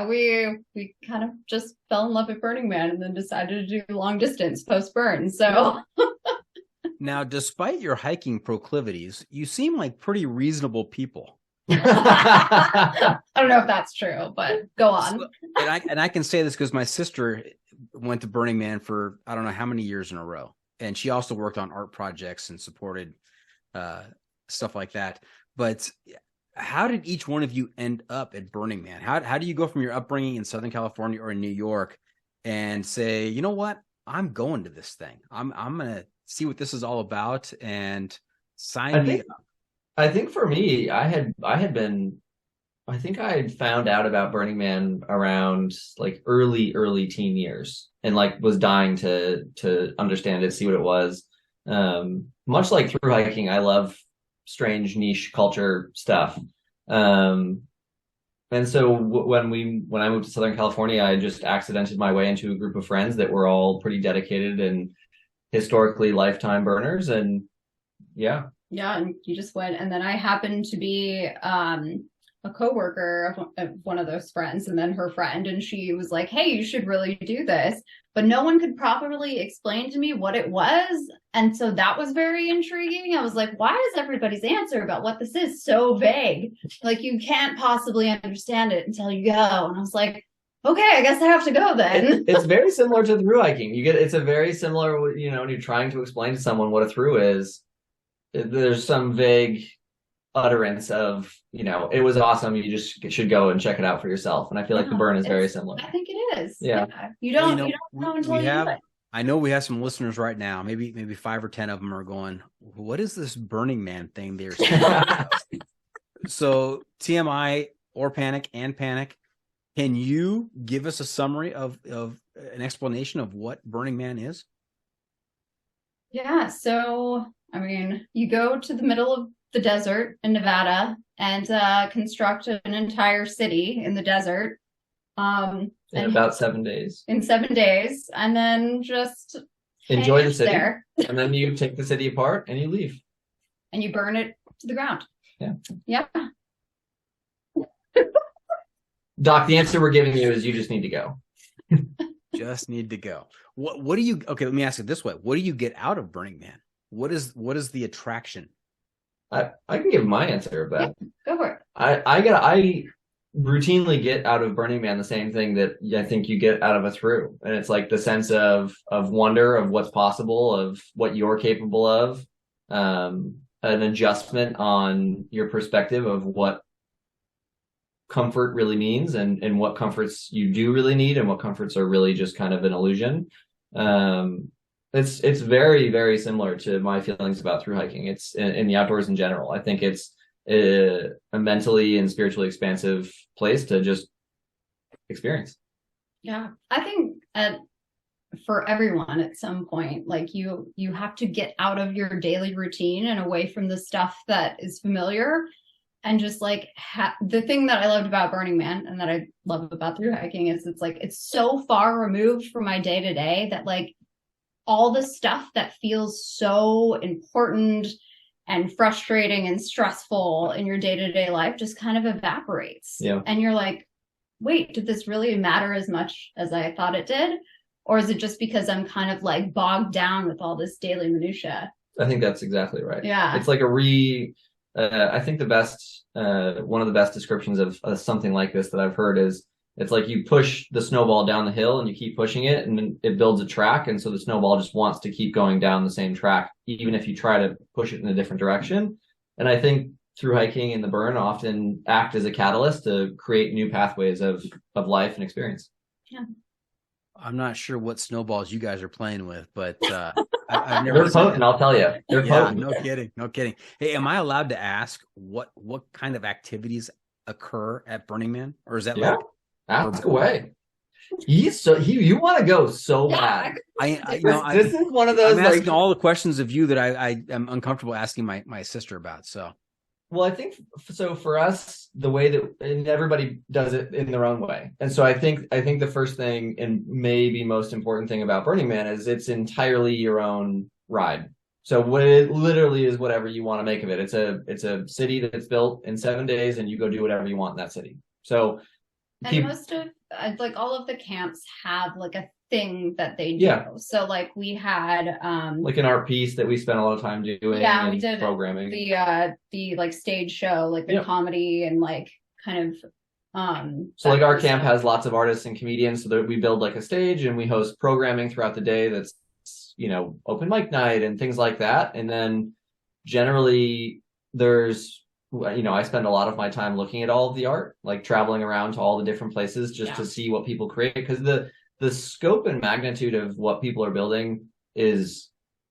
we kind of just fell in love with Burning Man and then decided to do long distance post burn. So now, despite your hiking proclivities, you seem like pretty reasonable people. I don't know if that's true, but go on. And I can say this because my sister went to Burning Man for I don't know how many years in a row, and she also worked on art projects and supported stuff like that. But how did each one of you end up at Burning Man? How do you go from your upbringing in Southern California or in New York and say, you know what, I'm going to this thing. I'm gonna see what this is all about and sign me up. I think for me, I had found out about Burning Man around like early teen years, and like was dying to understand it, see what it was. Much like through hiking, I love strange niche culture stuff. And so when I moved to Southern California, I just accidented my way into a group of friends that were all pretty dedicated and historically lifetime burners. And yeah. Yeah, and you just went. And then I happened to be a coworker of one of those friends, and then her friend, and she was like, hey, you should really do this. But no one could properly explain to me what it was. And so that was very intriguing. I was like, why is everybody's answer about what this is so vague? Like, you can't possibly understand it until you go. And I was like, okay, I guess I have to go then. It's very similar to through hiking. It's a very similar, when you're trying to explain to someone what a through is, there's some vague utterance of, it was awesome, you just should go and check it out for yourself. And I feel like the burn is very similar. I think it is. Yeah. You don't know until you do it. I know we have some listeners right now, maybe 5 or 10 of them are going, what is this Burning Man thing they're saying? So TMI or Panic and Panic, can you give us a summary of an explanation of what Burning Man is? Yeah, so I mean, you go to the middle of the desert in Nevada and construct an entire city in the desert. In about 7 days. In 7 days, and then just enjoy the city there. And then you take the city apart and you leave. And you burn it to the ground. Yeah. Yeah. Doc, the answer we're giving you is you just need to go. Just need to go. What do you, okay, let me ask it this way. What do you get out of Burning Man? What is the attraction? I can give my answer, but Go for it. I routinely get out of Burning Man the same thing that I think you get out of a through. And it's like the sense of wonder of what's possible, of what you're capable of, an adjustment on your perspective of what comfort really means, and what comforts you do really need, and what comforts are really just kind of an illusion. It's very, very similar to my feelings about through hiking. It's in the outdoors in general. I think it's a mentally and spiritually expansive place to just experience. Yeah, I think for everyone at some point, like you have to get out of your daily routine and away from the stuff that is familiar. And just like the thing that I loved about Burning Man and that I love about through hiking is it's so far removed from my day to day that like all the stuff that feels so important and frustrating and stressful in your day-to-day life just kind of evaporates. Yeah. And you're like, wait, did this really matter as much as I thought it did? Or is it just because I'm kind of like bogged down with all this daily minutia? I think that's exactly right. Yeah. It's like I think one of the best descriptions of something like this that I've heard is, it's like you push the snowball down the hill and you keep pushing it, and then it builds a track. And so the snowball just wants to keep going down the same track, even if you try to push it in a different direction. And I think through hiking and the burn often act as a catalyst to create new pathways of life and experience. Yeah. I'm not sure what snowballs you guys are playing with, but I've never. They're potent, I'll tell you. They're potent. No kidding. Hey, am I allowed to ask what kind of activities occur at Burning Man, or is that like? Ask away. You want to go so bad. This is one of those. I'm asking all the questions of you that I am uncomfortable asking my sister about. So, well, I think so for us, the way that, and everybody does it in their own way. And so I think the first thing and maybe most important thing about Burning Man is it's entirely your own ride. So it literally is whatever you want to make of it. It's a city that's built in 7 days, and you go do whatever you want in that city. So. And most of like all of the camps have like a thing that they do. Yeah. So like we had like an art piece that we spent a lot of time doing. Yeah, we did programming. The like stage show, like the comedy and like kind of so like our camp has lots of artists and comedians, so that we build like a stage and we host programming throughout the day that's open mic night and things like that. And then generally there's I spend a lot of my time looking at all of the art, like traveling around to all the different places just to see what people create. Because the scope and magnitude of what people are building is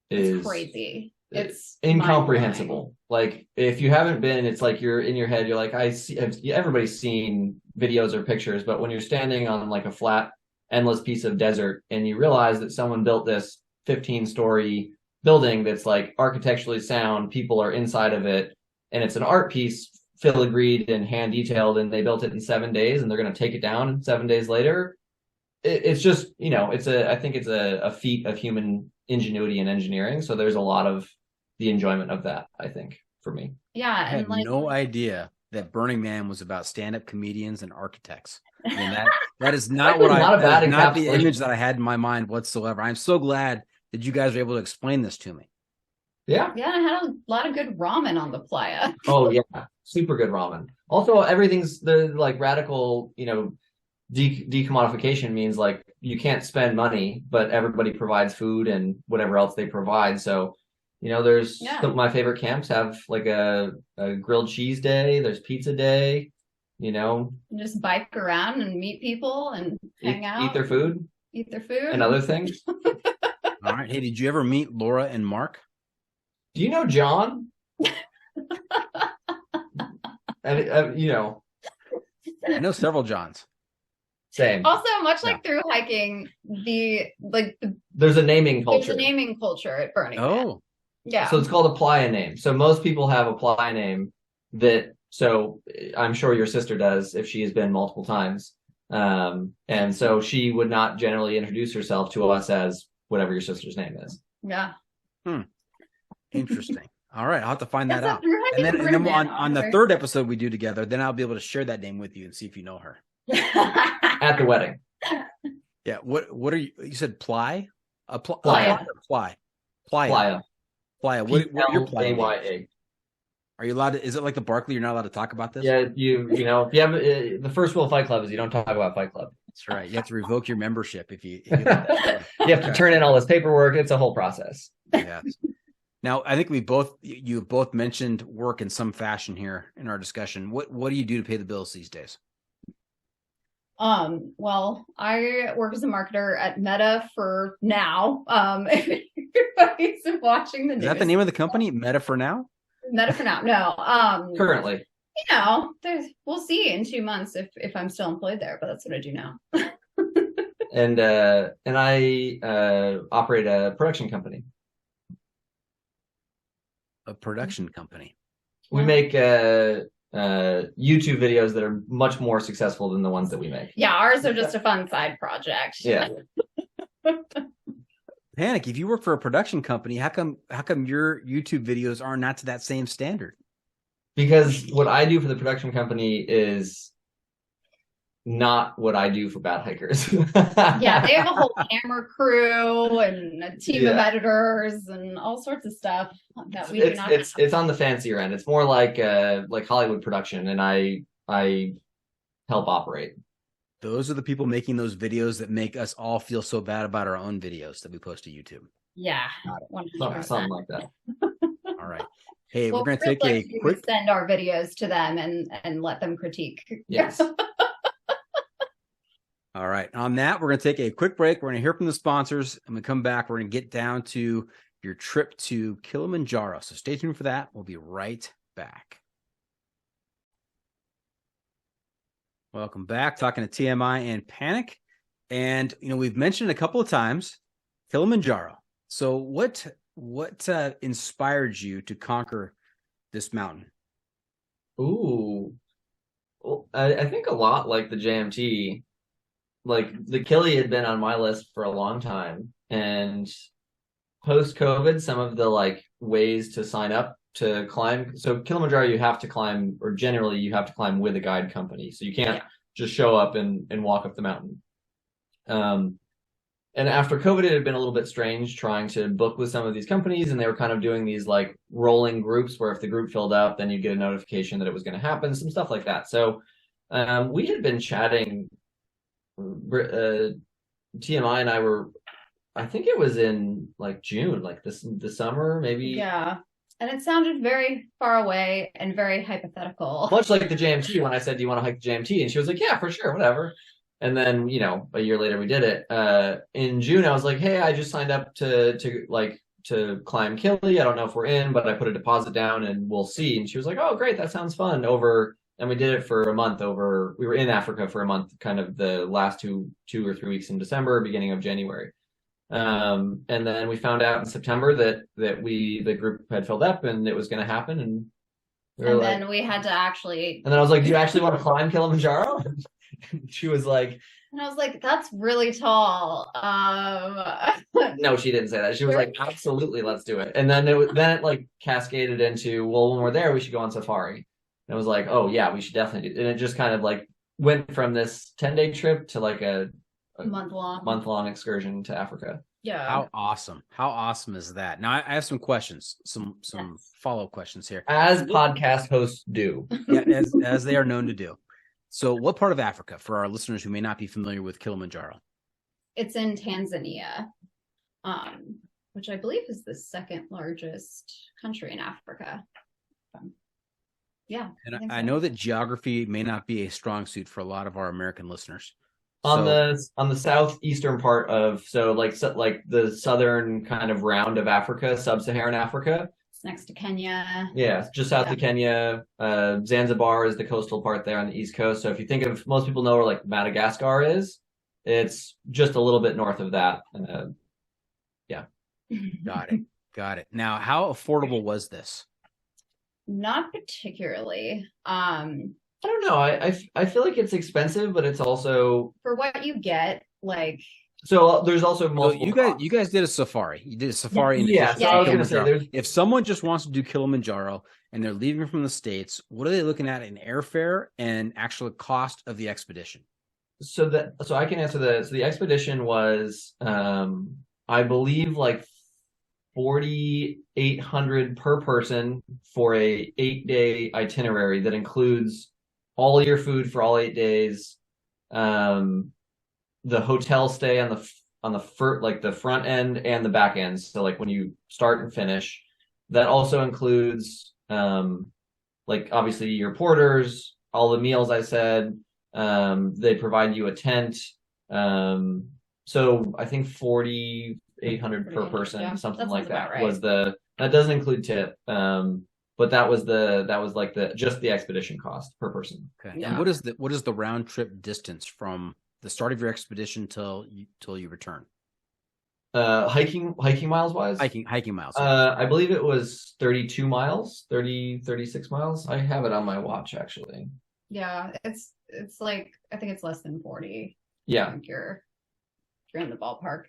crazy. It's incomprehensible. Like if you haven't been, it's like you're in your head. You're like, everybody's seen videos or pictures, but when you're standing on like a flat, endless piece of desert and you realize that someone built this 15-story building that's like architecturally sound, people are inside of it, and it's an art piece filigreed and hand detailed, and they built it in 7 days, and they're going to take it down 7 days later. It's just, I think it's a feat of human ingenuity and engineering. So there's a lot of the enjoyment of that, I think, for me. Yeah. I had no idea that Burning Man was about stand-up comedians and architects. I mean, that is not not the image that I had in my mind whatsoever. I'm so glad that you guys were able to explain this to me. Yeah. Yeah, I had a lot of good ramen on the playa. Oh yeah, super good ramen. Also, everything's the like radical, decommodification means like you can't spend money, but everybody provides food and whatever else they provide. So, there's some of my favorite camps have like a grilled cheese day. There's pizza day. Just bike around and meet people and hang out. Eat their food. And other things. All right. Hey, did you ever meet Laura and Mark? Do you know John? I know several Johns. Same. Also, much like through hiking, there's a naming culture. There's a naming culture at Burning Man. Oh. Yeah. So it's called a playa name. So most people have a playa name so I'm sure your sister does if she has been multiple times. And so she would not generally introduce herself to us as whatever your sister's name is. Yeah. Interesting. All right. I'll have to find that out. And then on the third episode we do together, then I'll be able to share that name with you and see if you know her. At the wedding. Yeah. What are you said ply? Playa. Playa. What your playa? Playa. Are you allowed to, is it like the Barclay? You're not allowed to talk about this? Yeah, if you have the first rule of Fight Club is you don't talk about Fight Club. That's right. You have to revoke your membership if you you have to turn in all this paperwork. It's a whole process. Yeah. Now, I think you both mentioned work in some fashion here in our discussion. What do you do to pay the bills these days? Well, I work as a marketer at Meta for now. If anybody's watching the news. Is that the name of the company? Meta for now? Meta for now. No. Currently. We'll see in 2 months if I'm still employed there, but that's what I do now. And I operate a production company. A production company. We make YouTube videos that are much more successful than the ones that we make. Yeah, ours are just a fun side project. Yeah. Panic, if you work for a production company, how come your YouTube videos are not to that same standard? Because what I do for the production company is not what I do for bad hikers. Yeah, they have a whole camera crew and a team of editors and all sorts of stuff that we do not have. It's on the fancier end. It's more like Hollywood production, and I help operate. Those are the people making those videos that make us all feel so bad about our own videos that we post to YouTube. Yeah, 100%. Something like that. All right. Hey, we're going to take a quick send our videos to them and let them critique. Yes. All right. On that, we're going to take a quick break. We're going to hear from the sponsors, and we come back. We're going to get down to your trip to Kilimanjaro. So stay tuned for that. We'll be right back. Welcome back. Talking to TMI and Panic. And, we've mentioned a couple of times Kilimanjaro. So what inspired you to conquer this mountain? Ooh. Well, I think a lot like the JMT. Like the Kili had been on my list for a long time, and post-COVID, some of the ways to sign up to climb. So Kilimanjaro, you have to climb, or generally you have to climb with a guide company. So you can't just show up and walk up the mountain. And after COVID, it had been a little bit strange trying to book with some of these companies, and they were kind of doing these rolling groups where if the group filled up, then you'd get a notification that it was going to happen, some stuff like that. So we had been chatting. TMI and I think it was in June, the summer, maybe. Yeah. And it sounded very far away and very hypothetical. Much like the JMT when I said, do you want to hike the JMT? And she was like, yeah, for sure, whatever. And then, a year later we did it. In June, I was like, hey, I just signed up to climb Kili. I don't know if we're in, but I put a deposit down and we'll see. And she was like, oh, great, that sounds fun. And we did it for a month we were in Africa for a month, kind of the last two or 3 weeks in December, beginning of January. And then we found out in September that the group had filled up and it was going to happen. And then we had to actually. And then I was like, do you actually want to climb Kilimanjaro? She was like, and I was like, that's really tall. No, she didn't say that. She was like, absolutely, let's do it. And then it like cascaded into, well, when we're there, we should go on safari. And it was like, oh yeah, we should definitely do it. And it just kind of like went from this 10-day trip to like a month-long excursion to Africa. Yeah. How awesome is that? Now I have some questions, some follow-up questions here. As podcast hosts do. Yeah, as they are known to do. So what part of Africa, for our listeners who may not be familiar with Kilimanjaro? It's in Tanzania, which I believe is the second largest country in Africa. Yeah. And I know that geography may not be a strong suit for a lot of our American listeners. On the southeastern part of, like the southern kind of round of Africa, sub-Saharan Africa. It's next to Kenya. Yeah, just south of Kenya. Zanzibar is the coastal part there on the east coast. So if you think of, most people know where like Madagascar is, it's just a little bit north of that. Yeah. Got it. Now, how affordable was this? Not particularly. I don't know. I feel like it's expensive, but it's also for what you get. Like, so there's also multiple. You guys did a safari. You did a safari. Yeah. So I was gonna say, if someone just wants to do Kilimanjaro and they're leaving from the States, what are they looking at in airfare and actual cost of the expedition? So I can answer that. So the expedition was, I believe, like 4,800 per person for a 8-day itinerary that includes all your food for all 8 days, the hotel stay on the front end and the back end. So like when you start and finish, that also includes like obviously your porters, all the meals I said. They provide you a tent. So I think 4,800 per person, something like that, right. That doesn't include tip. But that was like just the expedition cost per person. Okay. Yeah. And what is the round trip distance from the start of your expedition till you return? Hiking miles wise? Hiking miles. I believe it was 32 miles, 36 miles. I have it on my watch actually. Yeah, it's like, I think it's less than 40. Yeah. I think you're in the ballpark.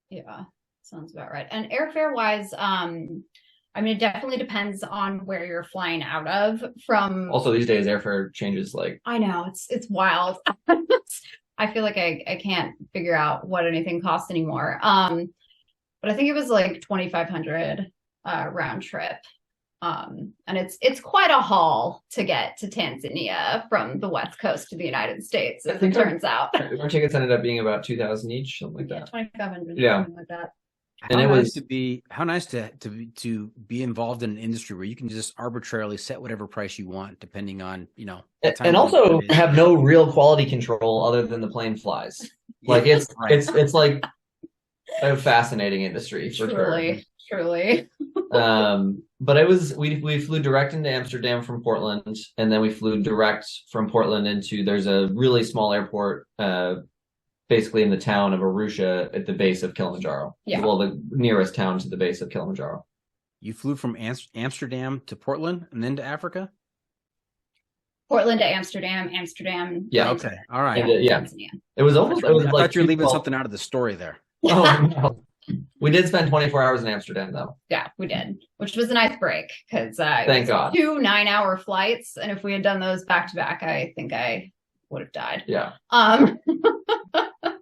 Yeah, sounds about right. And airfare wise, I mean, it definitely depends on where you're flying out of from. Also, these days, airfare changes like. I know, it's wild. I feel like I can't figure out what anything costs anymore. But I think it was like 2,500 round trip. And it's quite a haul to get to Tanzania from the west coast to the United States, as it turns out. Our tickets ended up being about 2,000 each, something like that. 2,500, yeah, something like that. And it was how nice to be involved in an industry where you can just arbitrarily set whatever price you want depending on and also have no real quality control other than the plane flies. Like it's like a fascinating industry for truly. But it was we flew direct into Amsterdam from Portland, and then we flew direct from Portland there's a really small airport basically in the town of Arusha at the base of Kilimanjaro. Yeah. Well, the nearest town to the base of Kilimanjaro. You flew from Amsterdam to Portland and then to Africa? Portland to Amsterdam. Yeah. Okay. All right. And, yeah. It was almost. I thought you were leaving something out of the story there. Oh no. We did spend 24 hours in Amsterdam, though. Yeah, we did, which was a nice break because thank God. 2 9-hour flights, and if we had done those back to back, I think I would have died. Yeah.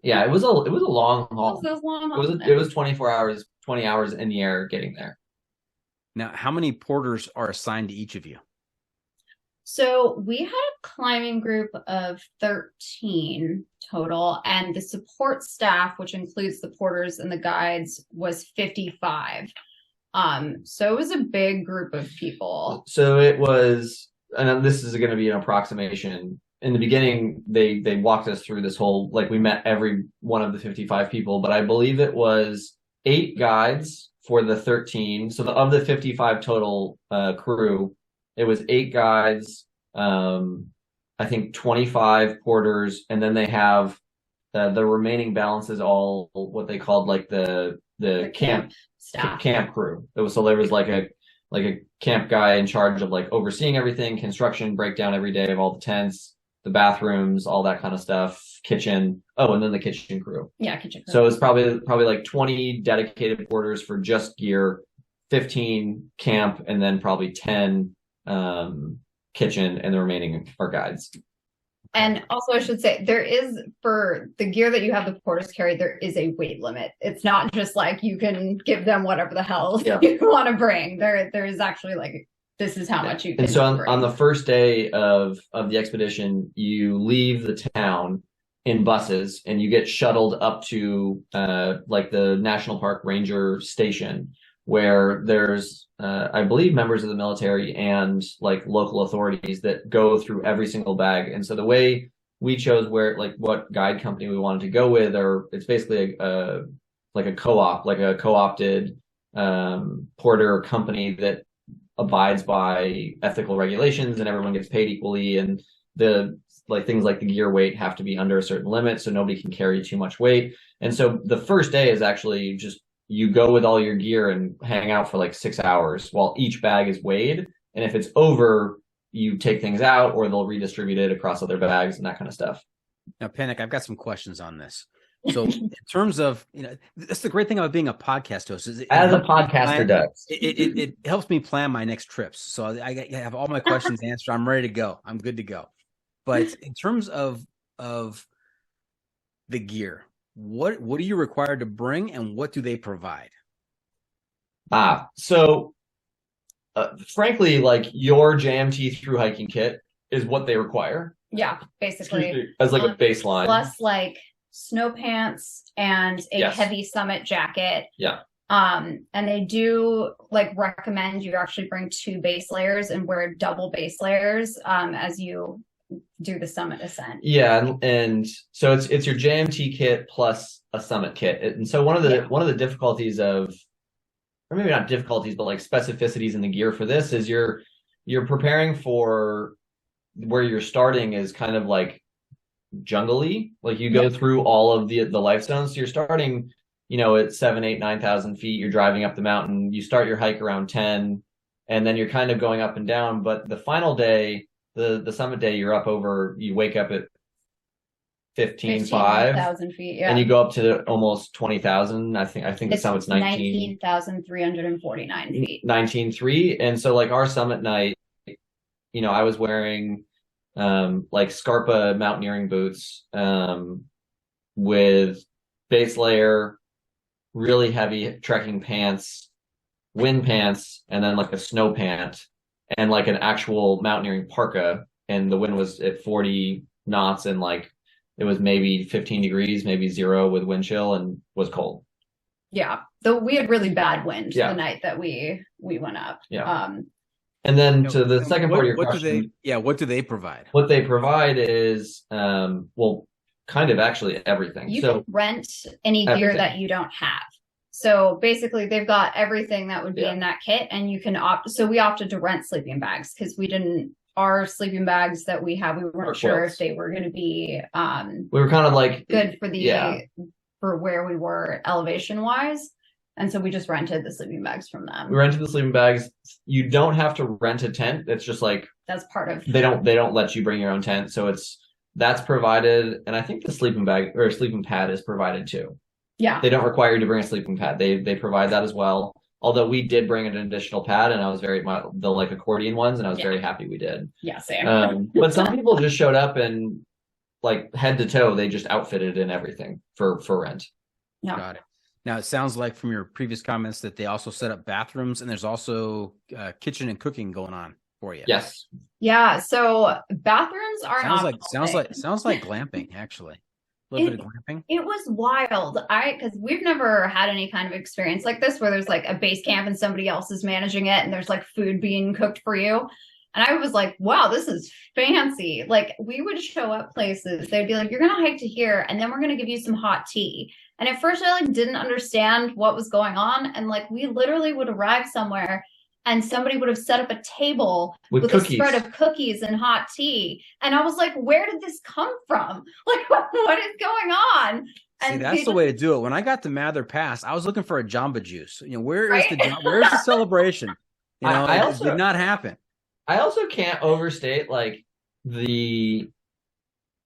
Yeah, it was a long haul. It was 24 hours, 20 hours in the air getting there. Now, how many porters are assigned to each of you? So we had a climbing group of 13 total, and the support staff, which includes the porters and the guides, was 55. So it was a big group of people. So it was, and this is going to be an approximation. In the beginning, they walked us through this whole, like we met every one of the 55 people, but I believe it was 8 guides for the 13. So of the 55 total crew, it was 8 guides, I think 25 porters, and then they have the remaining balance is all what they called like the camp staff. Camp crew. So there was like a camp guy in charge of like overseeing everything, construction breakdown every day of all the tents, the bathrooms, all that kind of stuff, kitchen. Oh, and then the kitchen crew. Yeah, kitchen crew. So it's probably like 20 dedicated porters for just gear, 15 camp, and then probably 10 kitchen, and the remaining are guides. And also, I should say, there is, for the gear that you have the porters carry, there is a weight limit. It's not just like you can give them whatever the hell you want to bring. There is actually like, this is how much you can. And so on the first day of the expedition, you leave the town in buses and you get shuttled up to like the National Park Ranger Station, where there's I believe members of the military and like local authorities that go through every single bag. And so the way we chose what guide company we wanted to go with, or it's basically a co-opted porter company that abides by ethical regulations, and everyone gets paid equally, and the things like the gear weight have to be under a certain limit so nobody can carry too much weight. And so the first day is actually just you go with all your gear and hang out for like 6 hours while each bag is weighed. And if it's over, you take things out, or they'll redistribute it across other bags and that kind of stuff. Now, Panic, I've got some questions on this. So in terms of, that's the great thing about being a podcast host. Is as a podcaster does. It helps me plan my next trips. So I have all my questions answered. I'm ready to go. I'm good to go. But in terms of the gear, what are you required to bring, and what do they provide? So frankly, like your JMT through hiking kit is what they require. Yeah, basically. As like a baseline. Plus like snow pants and a heavy summit jacket. Yeah. And they do like recommend you actually bring 2 base layers and wear double base layers as you do the summit ascent. Yeah, and so it's your JMT kit plus a summit kit. And so one of the difficulties of, or maybe not difficulties, but like specificities in the gear for this is you're preparing for where you're starting is kind of like jungle-y. Like you go through all of the life zones. So you're starting, at 7,000, 8,000, 9,000 feet. You're driving up the mountain. You start your hike around 10, and then you're kind of going up and down. But the final day, the summit day, you wake up at 15,500 feet, and you go up to almost 20,000. I think the summit's 19,349 feet. 19,300. And so like our summit night, I was wearing like Scarpa mountaineering boots with base layer, really heavy trekking pants, wind pants, and then like a snow pant, and like an actual mountaineering parka. And the wind was at 40 knots, and like it was maybe 15 degrees, maybe 0 with wind chill, and was cold. Yeah, though we had really bad wind the night that we went up. Yeah. And then to the second part of your question, what do they provide? What they provide is, kind of actually everything. You can rent any gear that you don't have. So basically, they've got everything that would be in that kit, and you can opt. So we opted to rent sleeping bags because our sleeping bags that we have, we weren't sure if they were going to be. We were kind of like good for for where we were elevation wise. And so we just rented the sleeping bags from them. We rented the sleeping bags. You don't have to rent a tent. It's just like that's part of. They don't let you bring your own tent, so that's provided. And I think the sleeping bag or sleeping pad is provided too. Yeah. They don't require you to bring a sleeping pad. They provide that as well. Although we did bring an additional pad, and I was the like accordion ones, and I was very happy we did. Yeah, same. But some people just showed up and like head to toe, they just outfitted in everything for rent. Yeah. Got it. Now, it sounds like from your previous comments that they also set up bathrooms, and there's also kitchen and cooking going on for you. Yes. Yeah. So bathrooms are sounds like glamping, actually. A little bit of glamping. It was wild. Because we've never had any kind of experience like this where there's like a base camp and somebody else is managing it and there's like food being cooked for you. And I was like, wow, this is fancy. Like, we would show up places. They'd be like, you're going to hike to here, and then we're going to give you some hot tea. And at first, I like didn't understand what was going on. And like, we literally would arrive somewhere, and somebody would have set up a table with a spread of cookies and hot tea. And I was like, where did this come from? Like, what is going on? See, that's the way to do it. When I got to Mather Pass, I was looking for a Jamba Juice. You know, where's the celebration? You know, it did not happen. I also can't overstate like the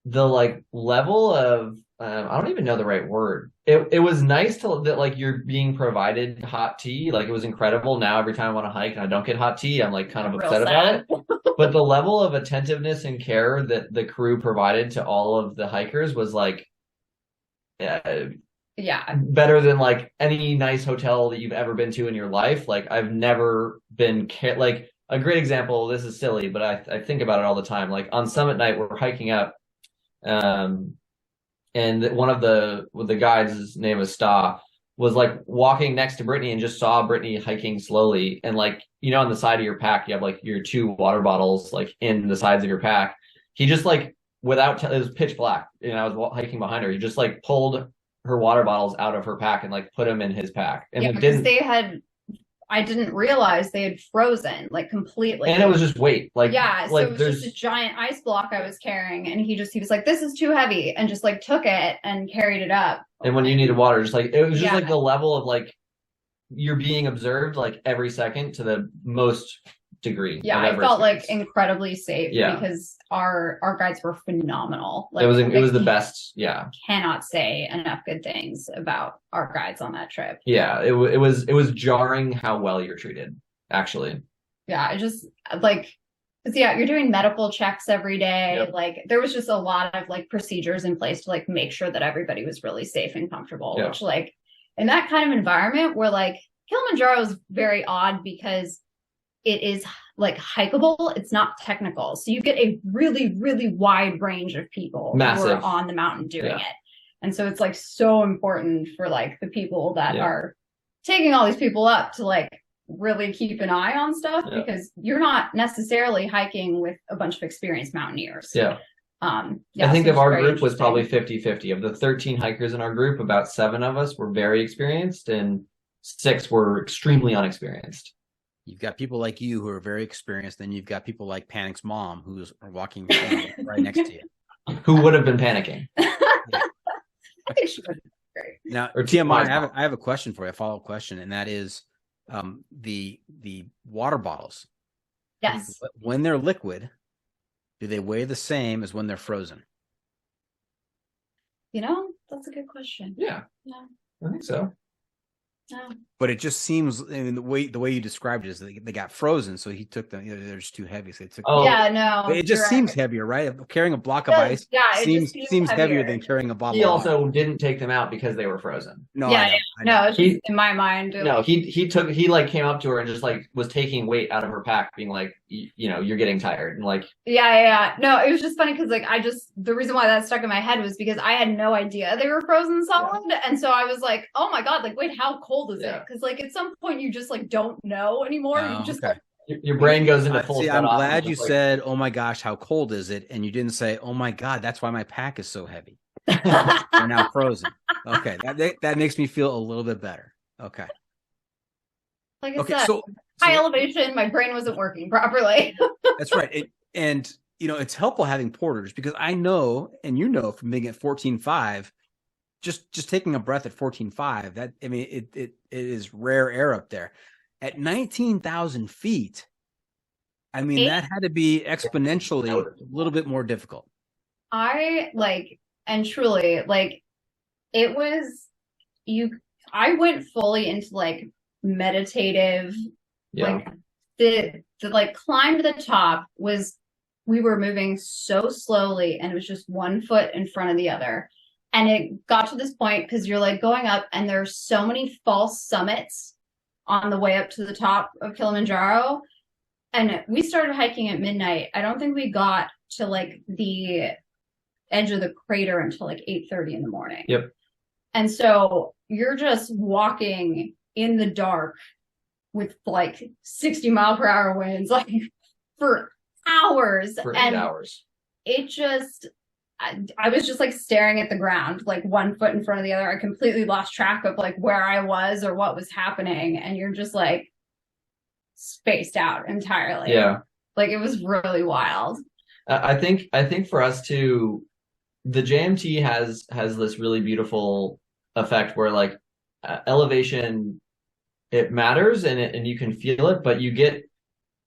like level of I don't even know the right word. It was nice that like you're being provided hot tea. Like, it was incredible. Now every time I want to hike and I don't get hot tea, I'm like kind of upset about it. But the level of attentiveness and care that the crew provided to all of the hikers was like better than like any nice hotel that you've ever been to in your life. Like, I've never been like, a great example, this is silly, but I think about it all the time. Like, on summit night, we're hiking up, and one of the guides, his name is Sta, was like walking next to Brittany and just saw Brittany hiking slowly. And like, you know, on the side of your pack, you have like your 2 water bottles like in the sides of your pack. He just like, it was pitch black, and I was hiking behind her. He just like pulled her water bottles out of her pack and like put them in his pack. And because I didn't realize they had frozen like completely. And it was just weight. Like, so it was just a giant ice block I was carrying. And he was like, this is too heavy, and just like took it and carried it up. And when you needed water, just like, it was just like the level of like, you're being observed like every second to the most degree. Yeah, I felt like incredibly safe because our guides were phenomenal. Like, it was the best. Yeah, cannot say enough good things about our guides on that trip. Yeah, it was jarring how well you're treated, actually. Yeah, I just like, you're doing medical checks every day. Yep. Like, there was just a lot of like procedures in place to like make sure that everybody was really safe and comfortable. Yep. Which, like, in that kind of environment where like Kilimanjaro is very odd because it is like hikeable, it's not technical. So you get a really, really wide range of people who are on the mountain doing it. And so it's like so important for like the people that are taking all these people up to like really keep an eye on stuff because you're not necessarily hiking with a bunch of experienced mountaineers. I think of our group was probably 50-50. Of the 13 hikers in our group, about 7 of us were very experienced and 6 were extremely unexperienced. You've got people like you who are very experienced, and you've got people like Panic's mom who's walking right next to you. Who would have been panicking. I think she would have been great. Now, or TMI, I have a question for you, a follow-up question, and that is the water bottles. Yes. When they're liquid, do they weigh the same as when they're frozen? You know, that's a good question. Yeah. I think so. No. But it just seems, I mean, the way you described it is they got frozen, so he took them. They're just too heavy, so they took. Oh, yeah, no. It just seems heavier, right? Carrying a block of ice seems heavier than carrying a bottle. He also didn't take them out because they were frozen. No, I know. It's just in my mind. No, he like came up to her and just like was taking weight out of her pack, being like, you know, you're getting tired, and like. Yeah. No, it was just funny because like the reason why that stuck in my head was because I had no idea they were frozen solid, and so I was like, oh my god, like wait, how cold is it? Because like at some point you just like don't know anymore. You just your brain goes into full. I'm glad you said, "Oh my gosh, how cold is it?" and you didn't say, "Oh my god, that's why my pack is so heavy." They're now frozen. Okay, that makes me feel a little bit better. Okay. Like I said, so high elevation, my brain wasn't working properly. That's right, and you know it's helpful having porters because I know, and you know, from being at 14.5. Just taking a breath at 14.5, that, I mean, it is rare air up there. At 19,000 feet, I mean, that had to be exponentially a little bit more difficult. I truly, it was, I went fully into like meditative, like the climb to the top was, we were moving so slowly and it was just one foot in front of the other. And it got to this point because you're like going up and there's so many false summits on the way up to the top of Kilimanjaro. And we started hiking at midnight. I don't think we got to like the edge of the crater until like 8:30 in the morning. Yep. And so you're just walking in the dark with like 60-mile-per-hour winds, like for hours. For and 8 hours. It just, I was just like staring at the ground, like one foot in front of the other. I completely lost track of like where I was or what was happening. And you're just like spaced out entirely. Yeah. Like it was really wild. I think for us too, the JMT has this really beautiful effect where like elevation, it matters and you can feel it, but you get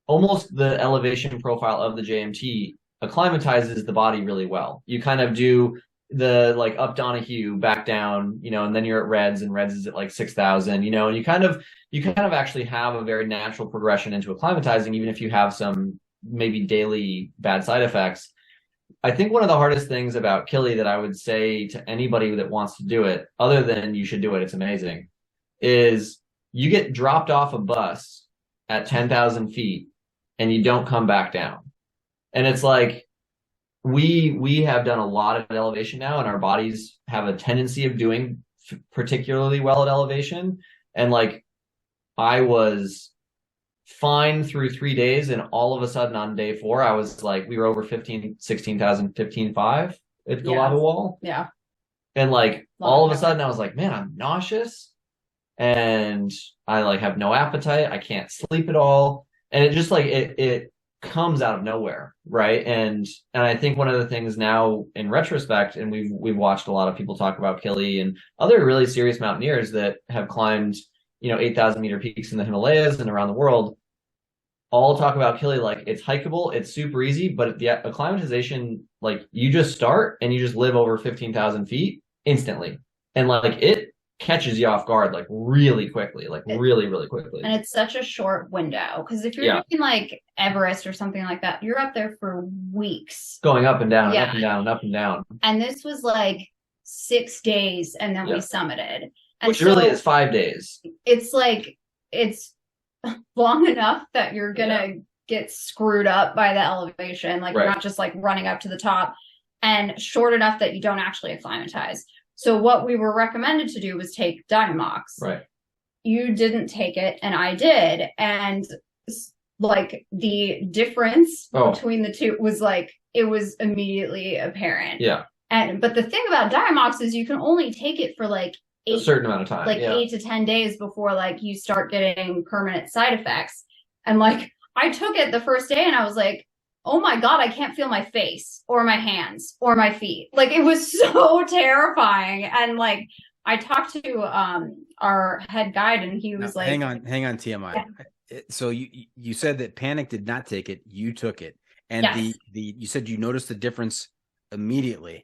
almost the elevation profile of the JMT acclimatizes the body really well. You kind of do the like up Donahue, back down, and then you're at Reds, and Reds is at like 6,000, and you kind of actually have a very natural progression into acclimatizing, even if you have some maybe daily bad side effects. I think one of the hardest things about Kili that I would say to anybody that wants to do it, other than you should do it, it's amazing, is you get dropped off a bus at 10,000 feet and you don't come back down. And it's like, we have done a lot of elevation now, and our bodies have a tendency of doing particularly well at elevation. And like, I was fine through 3 days, and all of a sudden on day 4, I was like, we were over 16,000, 15,500 at the lava wall. Yeah. And like, all of a sudden I was like, man, I'm nauseous and I like have no appetite. I can't sleep at all. And it just like, it comes out of nowhere. Right. And I think one of the things now in retrospect, and we've watched a lot of people talk about Kili and other really serious mountaineers that have climbed, 8,000 meter peaks in the Himalayas and around the world, all talk about Kili like it's hikeable, it's super easy, but the acclimatization, like you just start and you just live over 15,000 feet instantly. And like it catches you off guard like really quickly, like really, really quickly. And it's such a short window, because if you're doing like Everest or something like that, you're up there for weeks. Going up and down, up and down, and up and down. And this was like 6 days, and then we summited. And which really is 5 days. It's like, it's long enough that you're gonna get screwed up by the elevation. Like you're not just like running up to the top, and short enough that you don't actually acclimatize. So what we were recommended to do was take Dynamox. Right. You didn't take it, and I did. And like the difference between the two was like, it was immediately apparent. Yeah. But the thing about Dynamox is you can only take it for like a certain amount of time, like 8 to 10 days before like you start getting permanent side effects. And like, I took it the first day and I was like, oh my God, I can't feel my face or my hands or my feet. Like it was so terrifying. And like, I talked to our head guide, and he was like, hang on TMI. Yeah. So you said that Panic did not take it, you took it. And you said you noticed the difference immediately.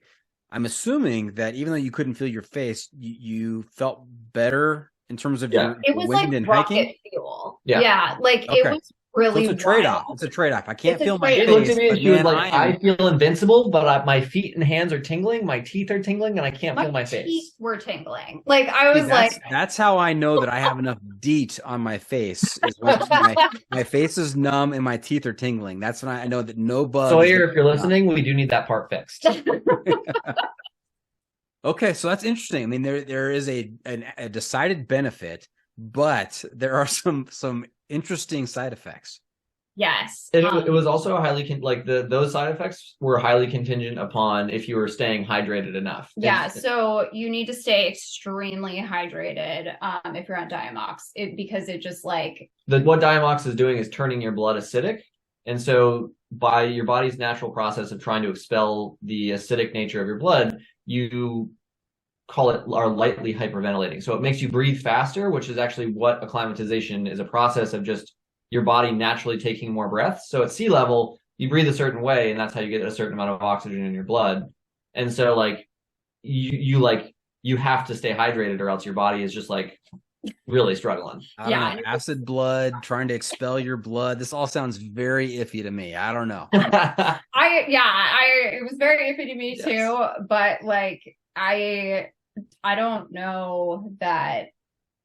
I'm assuming that even though you couldn't feel your face, you felt better in terms of your wind like and hiking. Rocket fuel. Like it was really. So it's a trade-off. It's a trade-off. I can't feel my face. She looked at me and she was like, I feel invincible, but my feet and hands are tingling, my teeth are tingling, and I can't feel my face. My teeth were tingling. Like I was that's how I know that I have enough DEET on my face. Is when my face is numb and my teeth are tingling. That's when I know that no bug. Sawyer, if you're listening, we do need that part fixed. Okay, so that's interesting. I mean, there is a decided benefit, but there are some interesting side effects. Yes. It was also highly those side effects were highly contingent upon if you were staying hydrated enough. Yeah, so you need to stay extremely hydrated if you're on Dynamox, because it just like what Dynamox is doing is turning your blood acidic, and so by your body's natural process of trying to expel the acidic nature of your blood, you are lightly hyperventilating. So it makes you breathe faster, which is actually what acclimatization is, a process of just your body naturally taking more breaths. So at sea level, you breathe a certain way, and that's how you get a certain amount of oxygen in your blood. And so like you have to stay hydrated, or else your body is just like really struggling. I don't know. Acid blood, trying to expel your blood. This all sounds very iffy to me. I don't know. It was very iffy to me too, but like I don't know that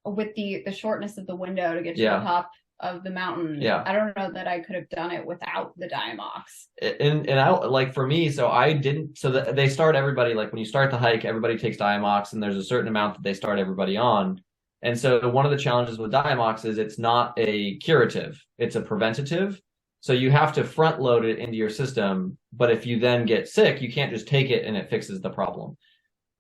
with the shortness of the window to get to the top of the mountain. Yeah. I don't know that I could have done it without the Diamox. And I like, for me, so I didn't, so they start everybody, like when you start the hike, everybody takes Diamox, and there's a certain amount that they start everybody on. And so one of the challenges with Diamox is it's not a curative, it's a preventative. So you have to front load it into your system. But if you then get sick, you can't just take it and it fixes the problem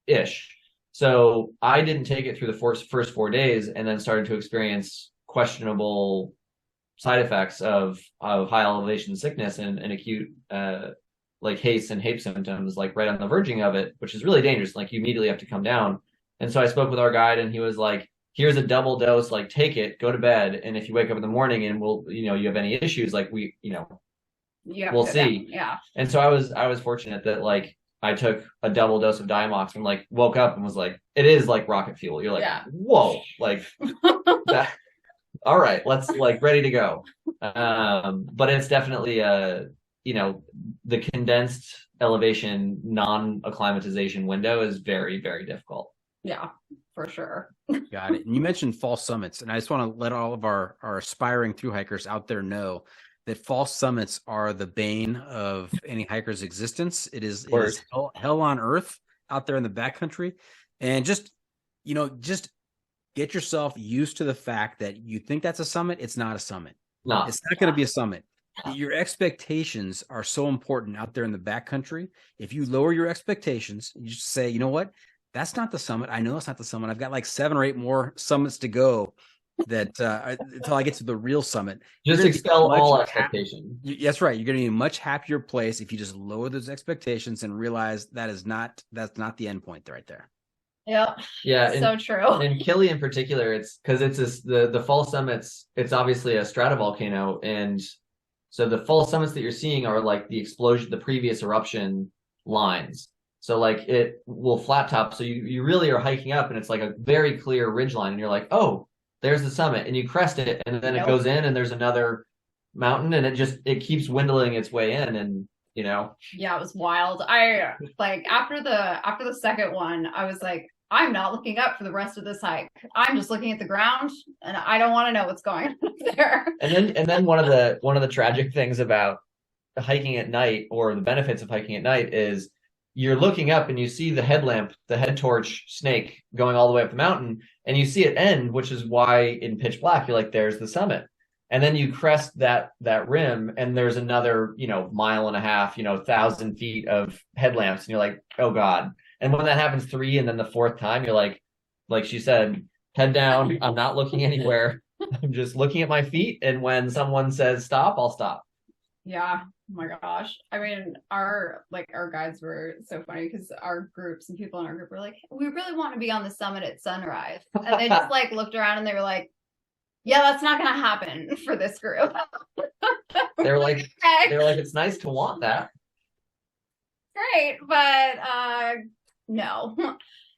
ish. So I didn't take it through the first 4 days, and then started to experience questionable side effects of high elevation sickness and acute like haze and HAPE symptoms, like right on the verging of it, which is really dangerous. Like you immediately have to come down. And so I spoke with our guide, and he was like, here's a double dose, like take it, go to bed. And if you wake up in the morning and you have any issues, like we'll see. Yeah. And so I was fortunate that like I took a double dose of Diamox and like woke up and was like, it is like rocket fuel. You're like, whoa, like that. All right, let's like ready to go. But it's definitely the condensed elevation, non-acclimatization window is very, very difficult. Yeah, for sure. Got it. And you mentioned false summits, and I just want to let all of our aspiring thru hikers out there know that false summits are the bane of any hiker's existence. It is hell on earth out there in the backcountry. And just get yourself used to the fact that you think that's a summit. It's not a summit. No, it's not going to be a summit. Your expectations are so important out there in the backcountry. If you lower your expectations, you just say, you know what? That's not the summit. I know it's not the summit. I've got like 7 or 8 more summits to go that until I get to the real summit. Just expel all expectation. That's right. You're going to be in a much happier place if you just lower those expectations and realize that's not the end point right there. Yeah. Yeah. So true. And Kili in particular, it's because the fall summits, it's obviously a stratovolcano. And so the fall summits that you're seeing are like the explosion, the previous eruption lines. So like it will flat top. So you really are hiking up, and it's like a very clear ridge line, and you're like, oh, there's the summit, and you crest it, and then it goes in, and there's another mountain, and it keeps dwindling its way in, and Yeah, it was wild. I like after the second one, I was like, I'm not looking up for the rest of this hike. I'm just looking at the ground, and I don't want to know what's going on up there. And then one of the tragic things about hiking at night, or the benefits of hiking at night, is you're looking up and you see the headlamp, the head torch snake going all the way up the mountain, and you see it end, which is why in pitch black you're like, there's the summit. And then you crest that rim, and there's another, mile and a half, 1,000 feet of headlamps, and you're like, oh God. And when that happens 3 and then the 4th time, you're like she said, head down. I'm not looking anywhere. I'm just looking at my feet. And when someone says stop, I'll stop. Yeah. Oh my gosh. I mean, our guides were so funny, because our groups and people in our group were like, we really want to be on the summit at sunrise. And they just looked around and they were like, yeah, that's not going to happen for this group. They're like, it's nice to want that. Great. But no.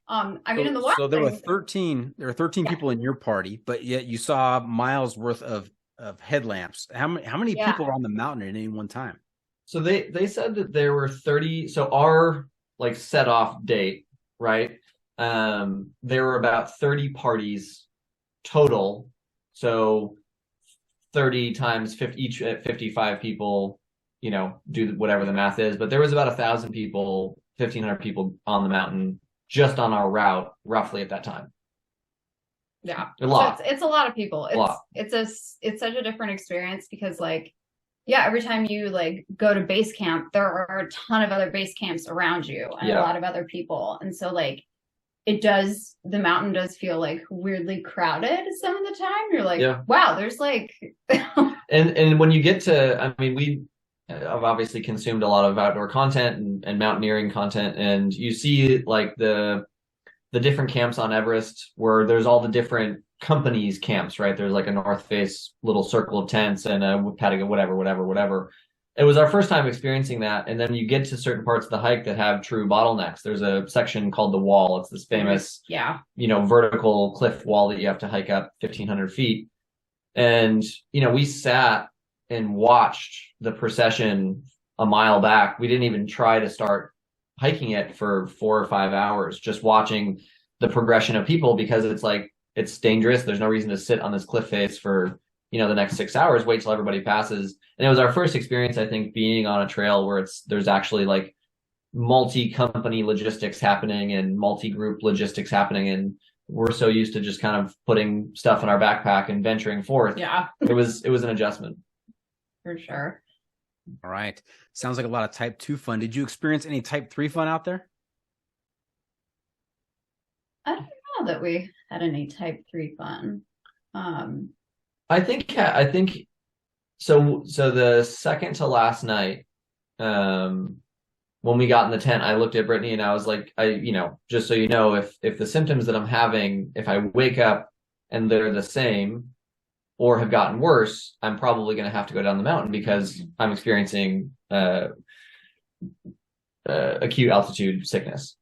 I mean, in the water. So there were 13 people in your party, but yet you saw miles worth of headlamps. How many people were on the mountain at any one time? So they said that there were 30. So our set off date, right? There were about 30 parties total. So 30 times 50, each at 55 people, do whatever the math is. But there was about 1,000 people, 1,500 people on the mountain just on our route, roughly at that time. Yeah, a lot. So it's a lot of people. It's such a different experience, because every time you go to base camp, there are a ton of other base camps around you and a lot of other people, and so the mountain does feel weirdly crowded some of the time. You're like, wow, there's and when you get to, I mean, I've obviously consumed a lot of outdoor content and mountaineering content, and you see the different camps on Everest where there's all the different companies' camps, right? There's a North Face little circle of tents and a Patagonia, whatever. It was our first time experiencing that. And then you get to certain parts of the hike that have true bottlenecks. There's a section called the Wall. It's this famous, vertical cliff wall that you have to hike up 1,500 feet. And, we sat and watched the procession a mile back. We didn't even try to start hiking it for 4 or 5 hours, just watching the progression of people, because it's dangerous. There's no reason to sit on this cliff face for the next 6 hours, wait till everybody passes. And it was our first experience, I think, being on a trail where there's actually like multi-company logistics happening and multi-group logistics happening. And we're so used to just kind of putting stuff in our backpack and venturing forth. Yeah. It was an adjustment. For sure. All right. Sounds like a lot of type 2 fun. Did you experience any type 3 fun out there? I don't know that we had any type 3 fun. I think so. So the second to last night, when we got in the tent, I looked at Brittany and I was like, just so you know, if the symptoms that I'm having, if I wake up and they're the same or have gotten worse, I'm probably going to have to go down the mountain because I'm experiencing acute altitude sickness.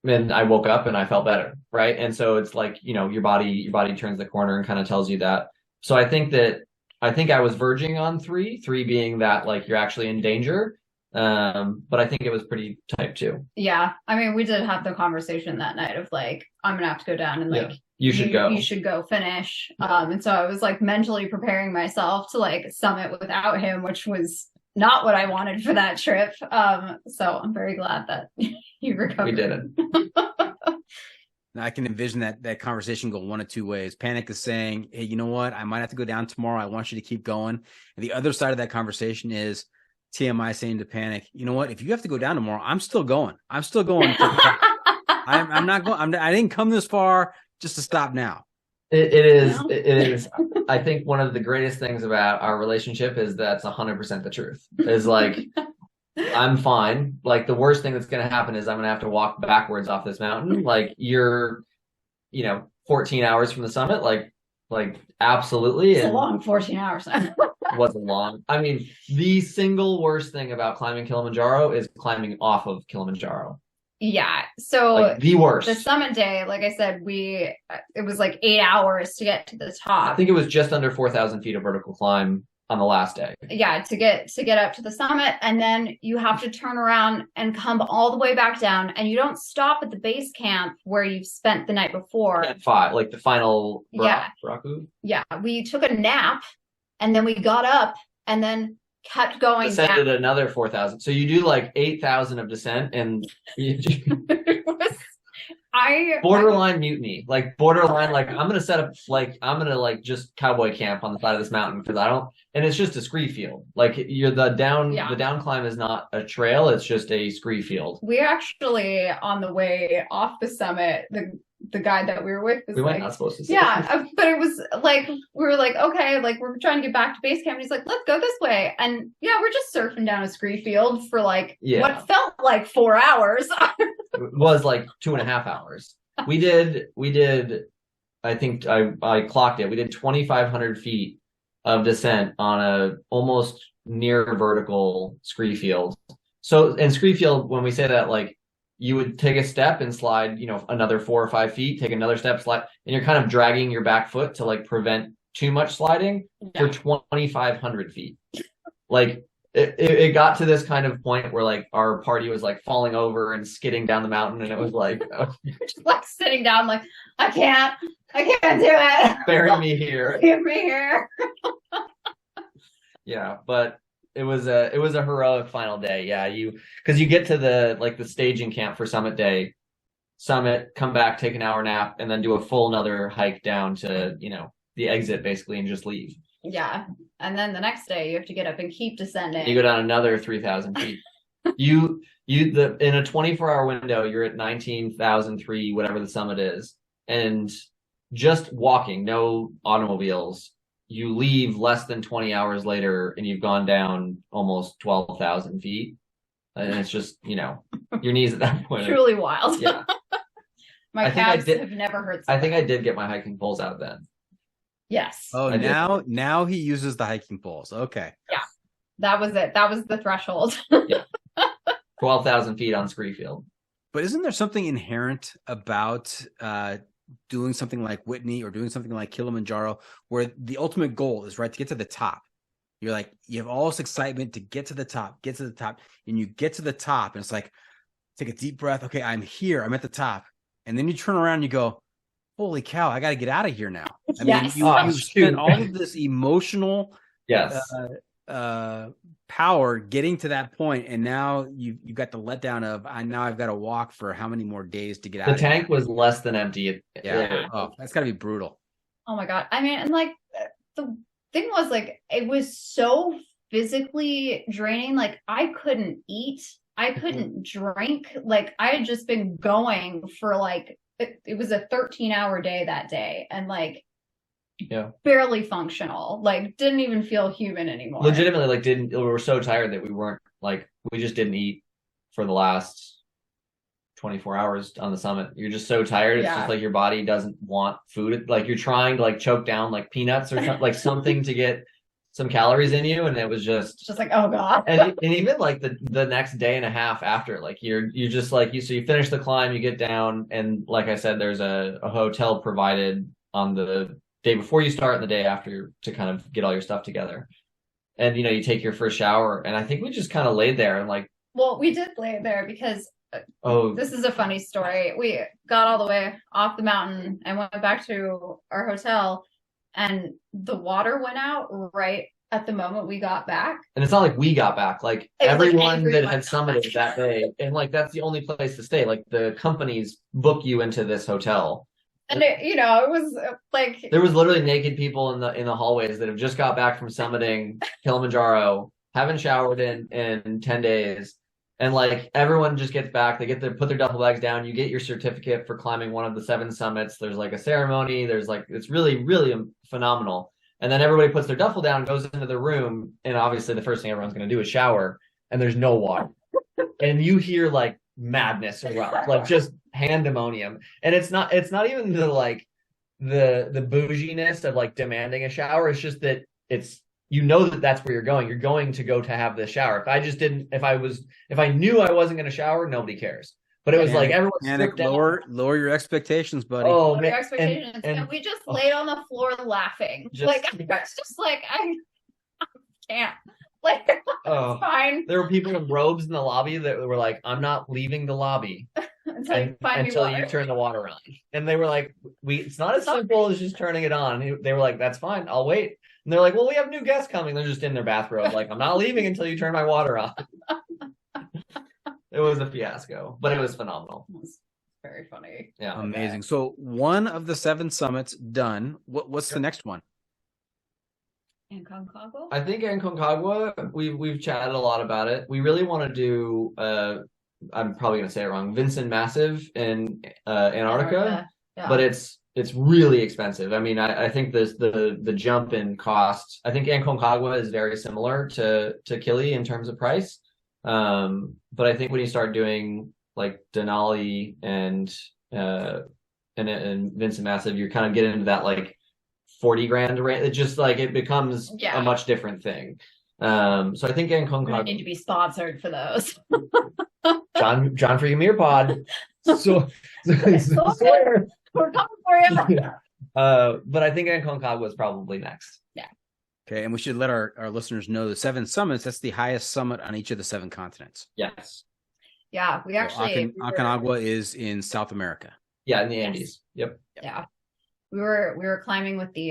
And I woke up and I felt better, right? And so it's like, your body turns the corner and kind of tells you that. So I think I was verging on three being that like you're actually in danger. But I think it was pretty type 2. Yeah. I mean, we did have the conversation that night of like, I'm gonna have to go down and like you should go finish. And so I was like mentally preparing myself to like summit without him, which was not what I wanted for that trip. So I'm very glad that you recovered. We did it. Now I can envision that conversation go one of two ways. Panic is saying, hey, you know what? I might have to go down tomorrow. I want you to keep going. And the other side of that conversation is TMI saying to Panic, you know what? If you have to go down tomorrow, I'm still going. I'm still going. I'm not going. I didn't come this far just to stop now. It is. I think one of the greatest things about our relationship is that's 100% the truth. Is like, I'm fine. Like the worst thing that's going to happen is I'm going to have to walk backwards off this mountain. Like you're, 14 hours from the summit. Like absolutely. It's a long 14 hours. Wasn't long. I mean, the single worst thing about climbing Kilimanjaro is climbing off of Kilimanjaro. Yeah. So like the worst. The summit day, like I said, it was like 8 hours to get to the top. I think it was just under 4,000 feet of vertical climb on the last day. Yeah, to get up to the summit, and then you have to turn around and come all the way back down, and you don't stop at the base camp where you've spent the night before. At 5, like the final Baraku. Yeah, we took a nap, and then we got up, and then kept going descended down. Another 4,000. So you do like 8,000 of descent, and borderline mutiny, like borderline, like I'm gonna set up, like I'm gonna like just cowboy camp on the side of this mountain because I don't, and it's just a scree field. Like the down climb is not a trail; it's just a scree field. We actually on the way off the summit, the guy that we were with was weren't not supposed to say. Yeah, but it was like we were like, okay, like we're trying to get back to base camp, and he's like, let's go this way, and we're just surfing down a scree field for like what felt like 4 hours. It was like 2.5 hours. We did. I think I clocked it. We did 2,500 feet of descent on a almost near vertical scree field. So in scree field, when we say that, like you would take a step and slide, another 4 or 5 feet, take another step, slide, and you're kind of dragging your back foot to like prevent too much sliding for 2,500 feet. Like it got to this kind of point where like our party was like falling over and skidding down the mountain, and it was like just like sitting down, like I can't do it. Bury me here. Leave me here. Yeah, but it was a heroic final day. Yeah, because you get to the staging camp for summit day, come back, take an hour nap, and then do a full another hike down to the exit basically, and just leave. Yeah, and then the next day you have to get up and keep descending. You go down another 3,000 feet. In a 24-hour window, you're at 19,003, whatever the summit is, and just walking, no automobiles. You leave less than 20 hours later, and you've gone down almost 12,000 feet, and it's just your knees at that point. Truly wild. Yeah, my calves have never hurt. I think I did get my hiking poles out then. Yes. Oh, now he uses the hiking poles. Okay. Yeah, that was it. That was the threshold. Yeah. 12,000 feet on scree field. But isn't there something inherent about doing something like Whitney or doing something like Kilimanjaro where the ultimate goal is to get to the top? You're like, you have all this excitement to get to the top, and you get to the top, and it's like, take a deep breath. Okay, I'm here. I'm at the top. And then you turn around and you go, holy cow, I got to get out of here now. I Yes. mean, you've spent all of this emotional Yes. power getting to that point, and now you got the letdown of I've got to walk for how many more days to get out The of here. tank was less than empty. Yeah. Oh, that's got to be brutal. Oh my God. I mean, and like the thing was like, it was so physically draining. Like I couldn't eat. I couldn't drink. Like I had just been going for like, it was a 13-hour day that day. And like, barely functional, like didn't even feel human anymore. Legitimately, like we were so tired that we just didn't eat for the last 24 hours on the summit. You're just so tired. It's just like your body doesn't want food. Like you're trying to like choke down like peanuts or something, like something to get some calories in you. And it was just like, oh God. and even like the next day and a half after, like you're just like, so you finish the climb, you get down. And like I said, there's a hotel provided on the day before you start and the day after to kind of get all your stuff together. And, you take your first shower. And I think we just kind of laid there and like. Well, we did lay there because this is a funny story. We got all the way off the mountain and went back to our hotel, and the water went out right at the moment we got back. And it's not like we got back, like everyone that had summited that day. And like, that's the only place to stay. Like the companies book you into this hotel. And it was like there was literally naked people in the hallways that have just got back from summiting Kilimanjaro, haven't showered in 10 days. And like everyone just gets back, they put their duffel bags down. You get your certificate for climbing one of the 7 summits. There's like a ceremony. There's like, it's really, really phenomenal. And then everybody puts their duffel down, goes into the room. And obviously the first thing everyone's going to do is shower, and there's no water. And you hear like madness erupt, like just pandemonium. And it's not even the like the bouginess of like demanding a shower. It's just that it's, that's where you're going. You're going to go to have this shower. If I knew I wasn't going to shower, nobody cares. But it was like everyone stripped down. Lower your expectations, buddy. Oh, man. Your expectations. And we just laid on the floor laughing. It's just like I can't. Like, it's fine. There were people in robes in the lobby that were like, I'm not leaving the lobby until you turn the water on. And they were like, it's not as simple as just turning it on. They were like, that's fine, I'll wait. And they're like, well, we have new guests coming. They're just in their bathrobe. Like, I'm not leaving until you turn my water on. It was a fiasco, but it was phenomenal. It was very funny. Yeah. Amazing. So one of the 7 summits done. What's the next one? Aconcagua? I think Aconcagua, we've chatted a lot about it. We really want to do, I'm probably going to say it wrong, Vincent Massive in Antarctica. Yeah. But it's really expensive. I mean, I think the jump in cost, I think Aconcagua is very similar to Kili in terms of price. But I think when you start doing like Denali and Vincent Massive, you're kind of getting into that like 40 grand range. It just like, it becomes a much different thing. So I think Aconcagua need to be sponsored for those. John Freaking Mir Pod. So we're coming for you. But I think Aconcagua is probably next. Yeah. Okay, and we should let our listeners know the 7 summits, that's the highest summit on each of the 7 continents. Yes. Yeah, we actually Aconcagua is in South America. Yeah, in the Andes. Yep. Yeah. We were climbing with the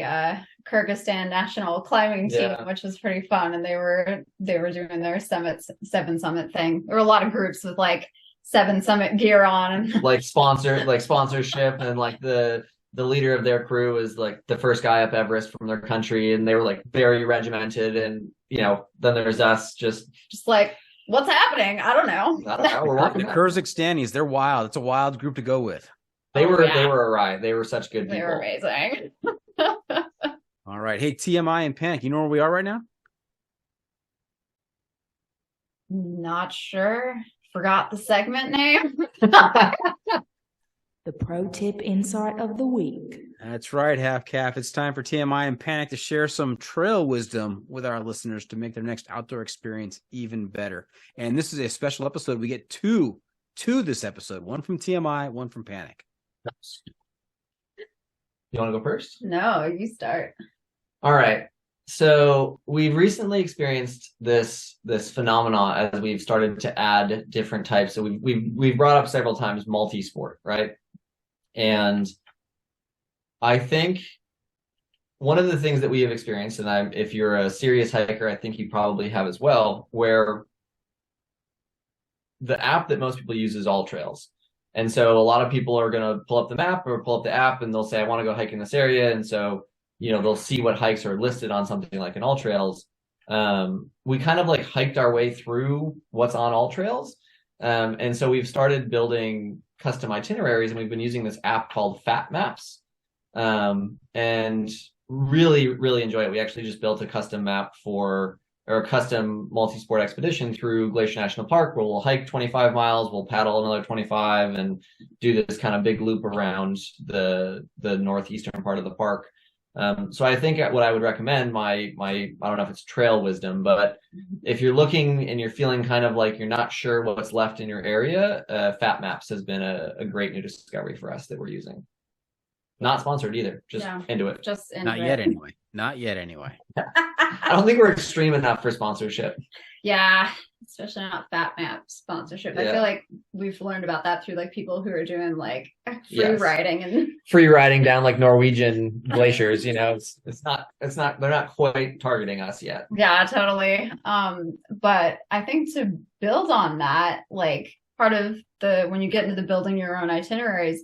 Kyrgyzstan national climbing team, which was pretty fun, and they were doing their 7 summit thing. There were a lot of groups with like 7 summit gear on, like sponsorship, and like the leader of their crew is like the first guy up Everest from their country, and they were like very regimented. And then there's us just like, what's happening? I don't know. We're walking the Kyrgyzstanis, they're wild. It's a wild group to go with. They were a ride. They were such good people. They were amazing. All right. Hey, TMI and Panic, you know where we are right now? Not sure. Forgot the segment name. The pro tip insight of the week. That's right, Half Calf. It's time for TMI and Panic to share some trail wisdom with our listeners to make their next outdoor experience even better. And this is a special episode. We get two this episode, one from TMI, one from Panic. You want to go first? No, you start. All right. So we've recently experienced this phenomena as we've started to add different types. So we've brought up several times multi-sport, right? And I think one of the things that we have experienced, and if you're a serious hiker, I think you probably have as well, where the app that most people use is All Trails. And so a lot of people are going to pull up the map or pull up the app and they'll say, I want to go hike in this area. And so, they'll see what hikes are listed on something like an All Trails. We kind of like hiked our way through what's on All Trails. And so we've started building custom itineraries, and we've been using this app called Fat Maps. And really, really enjoy it. We actually just built a custom map or a custom multi-sport expedition through Glacier National Park, where we'll hike 25 miles, we'll paddle another 25, and do this kind of big loop around the northeastern part of the park. So I think what I would recommend, my I don't know if it's trail wisdom, but if you're looking and you're feeling kind of like you're not sure what's left in your area, Fat Maps has been a great new discovery for us that we're using. Not sponsored either. Just into it. Just into Not yet anyway. Not yet anyway. I don't think we're extreme enough for sponsorship. Yeah, especially not Fat Map sponsorship. I feel like we've learned about that through like people who are doing like free riding down like Norwegian glaciers. It's not. They're not quite targeting us yet. Yeah, totally. But I think to build on that, like part of when you get into the building your own itineraries,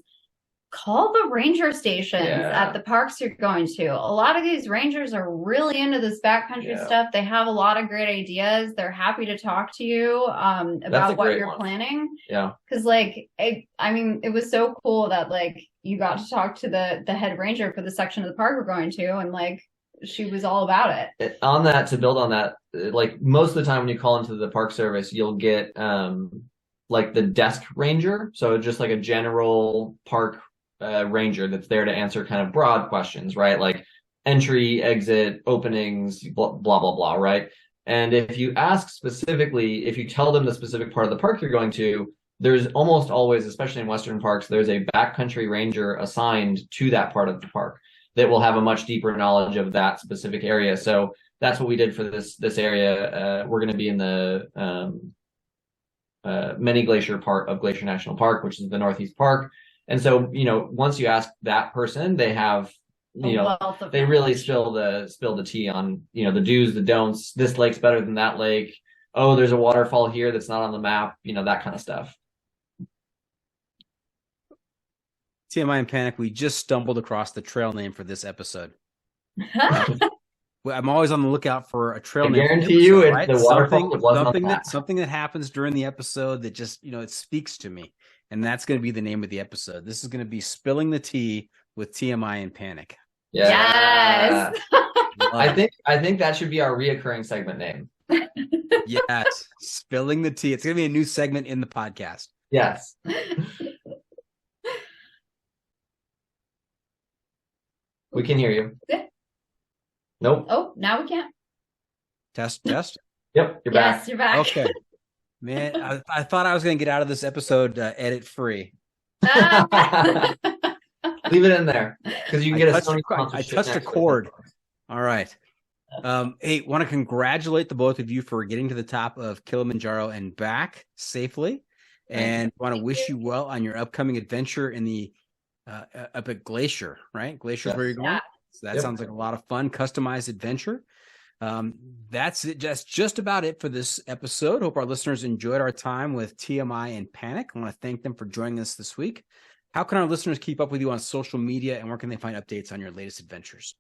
call the ranger stations at the parks you're going to. A lot of these rangers are really into this backcountry stuff. They have a lot of great ideas. They're happy to talk to you about what you're planning. Yeah. Because it was so cool that like you got to talk to the head ranger for the section of the park we're going to, and like she was all about it. On that, to build on that, like most of the time when you call into the park service, you'll get like the desk ranger. So just like a general park ranger that's there to answer kind of broad questions, right? Like entry, exit, openings, blah, blah, blah, blah, right? And if you ask specifically, if you tell them the specific part of the park you're going to, there's almost always, especially in Western parks, there's a backcountry ranger assigned to that part of the park that will have a much deeper knowledge of that specific area. So that's what we did for this area. We're going to be in the Many Glacier part of Glacier National Park, which is the Northeast Park. And so, once you ask that person, they have, they really spill the tea on, the do's, the don'ts. This lake's better than that lake. Oh, there's a waterfall here that's not on the map. That kind of stuff. TMI and Panic, we just stumbled across the trail name for this episode. I'm always on the lookout for a trail name. I guarantee you it's right? the waterfall. Something that happens during the episode that just, it speaks to me. And that's going to be the name of the episode. This is going to be Spilling the Tea with TMI and Panic. Yes. I think that should be our reoccurring segment name. Yes. Spilling the Tea. It's going to be a new segment in the podcast. Yes. We can hear you. Good. Nope. Oh, now we can't. Test. Yep, you're back. Yes, you're back. Okay. Man, I thought I was going to get out of this episode edit free. Leave it in there because you can get a Sony I touched a chord. All right. Hey, want to congratulate the both of you for getting to the top of Kilimanjaro and back safely, and want to wish you well on your upcoming adventure in the up at Glacier. Right, Glacier is where you're going. Yeah. So that sounds like a lot of fun, customized adventure. That's it. Just about it for this episode. Hope our listeners enjoyed our time with TMI and Panic. I want to thank them for joining us this week. How can our listeners keep up with you on social media, and where can they find updates on your latest adventures?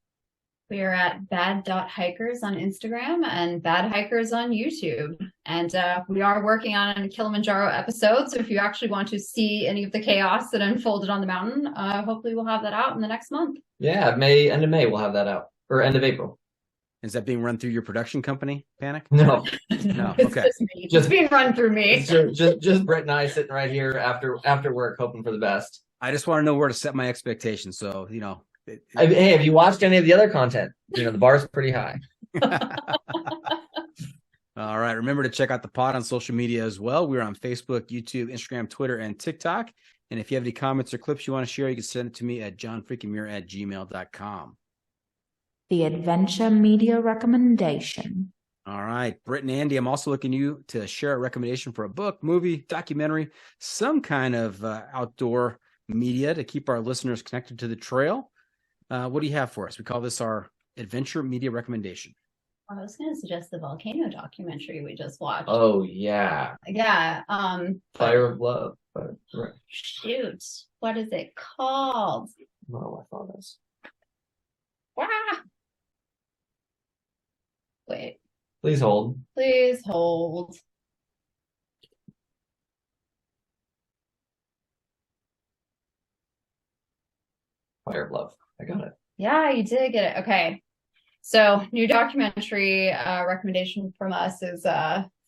We are at bad.hikers on Instagram and Bad Hikers on YouTube. And we are working on a Kilimanjaro episode. So if you actually want to see any of the chaos that unfolded on the mountain, hopefully we'll have that out in the next month. Yeah, end of May we'll have that out, or end of April. Is that being run through your production company, Panic? No. Okay. Just being run through me. Just Britt and I sitting right here after work, hoping for the best. I just want to know where to set my expectations. So, hey, have you watched any of the other content? The bar's pretty high. All right. Remember to check out the pod on social media as well. We're on Facebook, YouTube, Instagram, Twitter, and TikTok. And if you have any comments or clips you want to share, you can send it to me at johnfreakinmuir@gmail.com. The Adventure Media Recommendation. All right. Britt and Andy, I'm also looking you to share a recommendation for a book, movie, documentary, some kind of outdoor media to keep our listeners connected to the trail. What do you have for us? We call this our adventure media recommendation. I was going to suggest the volcano documentary we just watched. Oh yeah. Yeah. Fire of Love. Right. Shoot. What is it called? No, I thought this. Wow. Wait. Please hold. Please hold. Fire of Love. I got it. Yeah, you did get it. Okay. So, new documentary recommendation from us is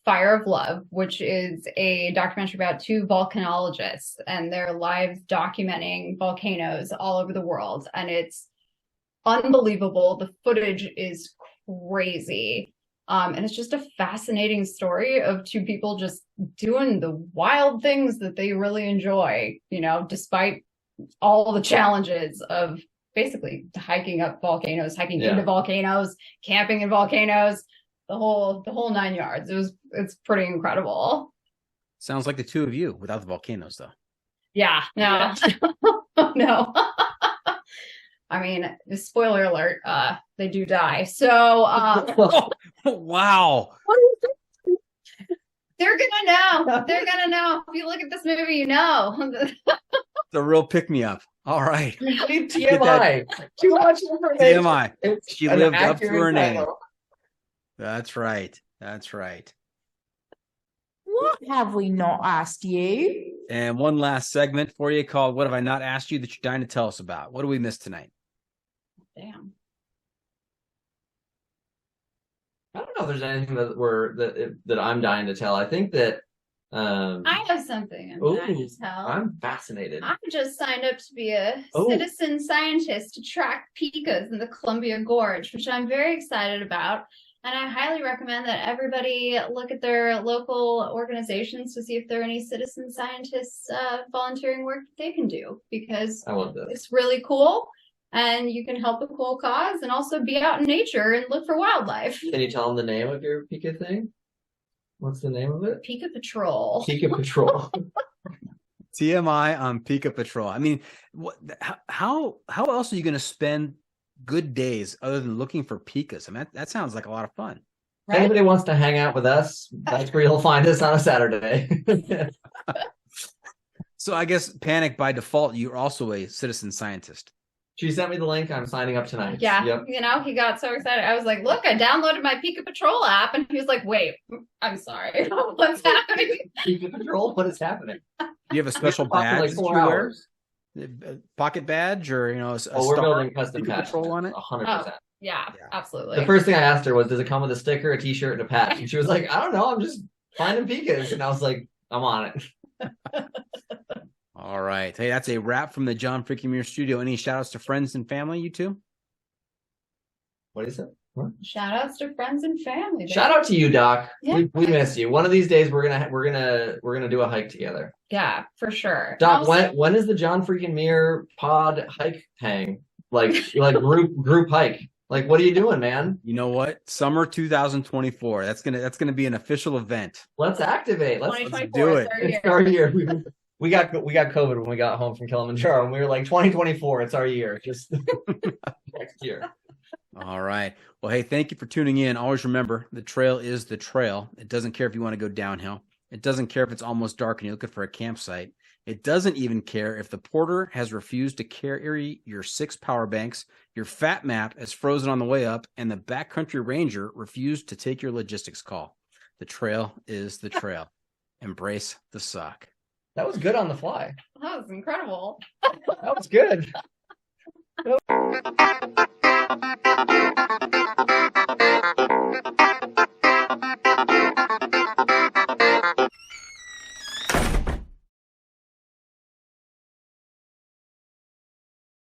Fire of Love, which is a documentary about two volcanologists and they're live documenting volcanoes all over the world. And it's unbelievable. The footage is crazy. And it's just a fascinating story of two people just doing the wild things that they really enjoy, despite all the challenges of basically hiking up volcanoes, hiking into volcanoes, camping in volcanoes, the whole 9 yards. It's pretty incredible. Sounds like the two of you without the volcanoes, though. Yeah, no, no. I mean, spoiler alert, they do die. So, wow. They're gonna know. They're gonna know. If you look at this movie, you know. The real pick-me-up. All right. TMI. Too much information. TMI. She lived up to her name. That's right. That's right. What have we not asked you? And one last segment for you called What Have I Not Asked You That You're Dying to Tell Us About? What do we miss tonight? Damn. I don't know if there's anything that I'm dying to tell. I think that I have something I'm dying to tell. I'm fascinated. I just signed up to be a citizen scientist to track pikas in the Columbia Gorge, which I'm very excited about. And I highly recommend that everybody look at their local organizations to see if there are any citizen scientists volunteering work that they can do, because I love this. It's really cool. And you can help a cool cause and also be out in nature and look for wildlife. Can you tell them the name of your Pika thing? What's the name of it? Pika Patrol. Pika Patrol. TMI on Pika Patrol. I mean, how else are you going to spend good days other than looking for pikas? I mean, that sounds like a lot of fun. Right? If anybody wants to hang out with us, that's where you'll find us on a Saturday. So I guess Panic, by default, you're also a citizen scientist. She sent me the link. I'm signing up tonight. Yeah. Yep. He got so excited. I was like, look, I downloaded my Pika Patrol app. And he was like, wait, I'm sorry. What's happening? Pika Patrol? What is happening? Do you have a special badge like 4 hours. A pocket badge or, a we're building custom Pika Patrol on it? 100%. Yeah, absolutely. The first thing I asked her was, does it come with a sticker, a t-shirt, and a patch? And she was like, I don't know. I'm just finding Pikas. And I was like, I'm on it. All right. Hey, that's a wrap from the John Freaking Muir studio. Any shout outs to friends and family, you two? What is it? What? Shout outs to friends and family. Shout out to you, Doc. Yeah. We miss you. One of these days we're gonna do a hike together. Yeah, for sure. Doc, when is the John Freaking Muir pod hike hang? Like group hike? Like, what are you doing, man? You know what? Summer 2024. That's gonna be an official event. Let's activate. Let's do it. It's our year. We got COVID when we got home from Kilimanjaro, and we were like, 2024, it's our year. Just next year. All right. Well, hey, thank you for tuning in. Always remember, the trail is the trail. It doesn't care if you want to go downhill. It doesn't care if it's almost dark and you're looking for a campsite. It doesn't even care if the porter has refused to carry your 6 power banks, your fat map is frozen on the way up, and the backcountry ranger refused to take your logistics call. The trail is the trail. Embrace the suck. That was good on the fly. That was incredible. That was good.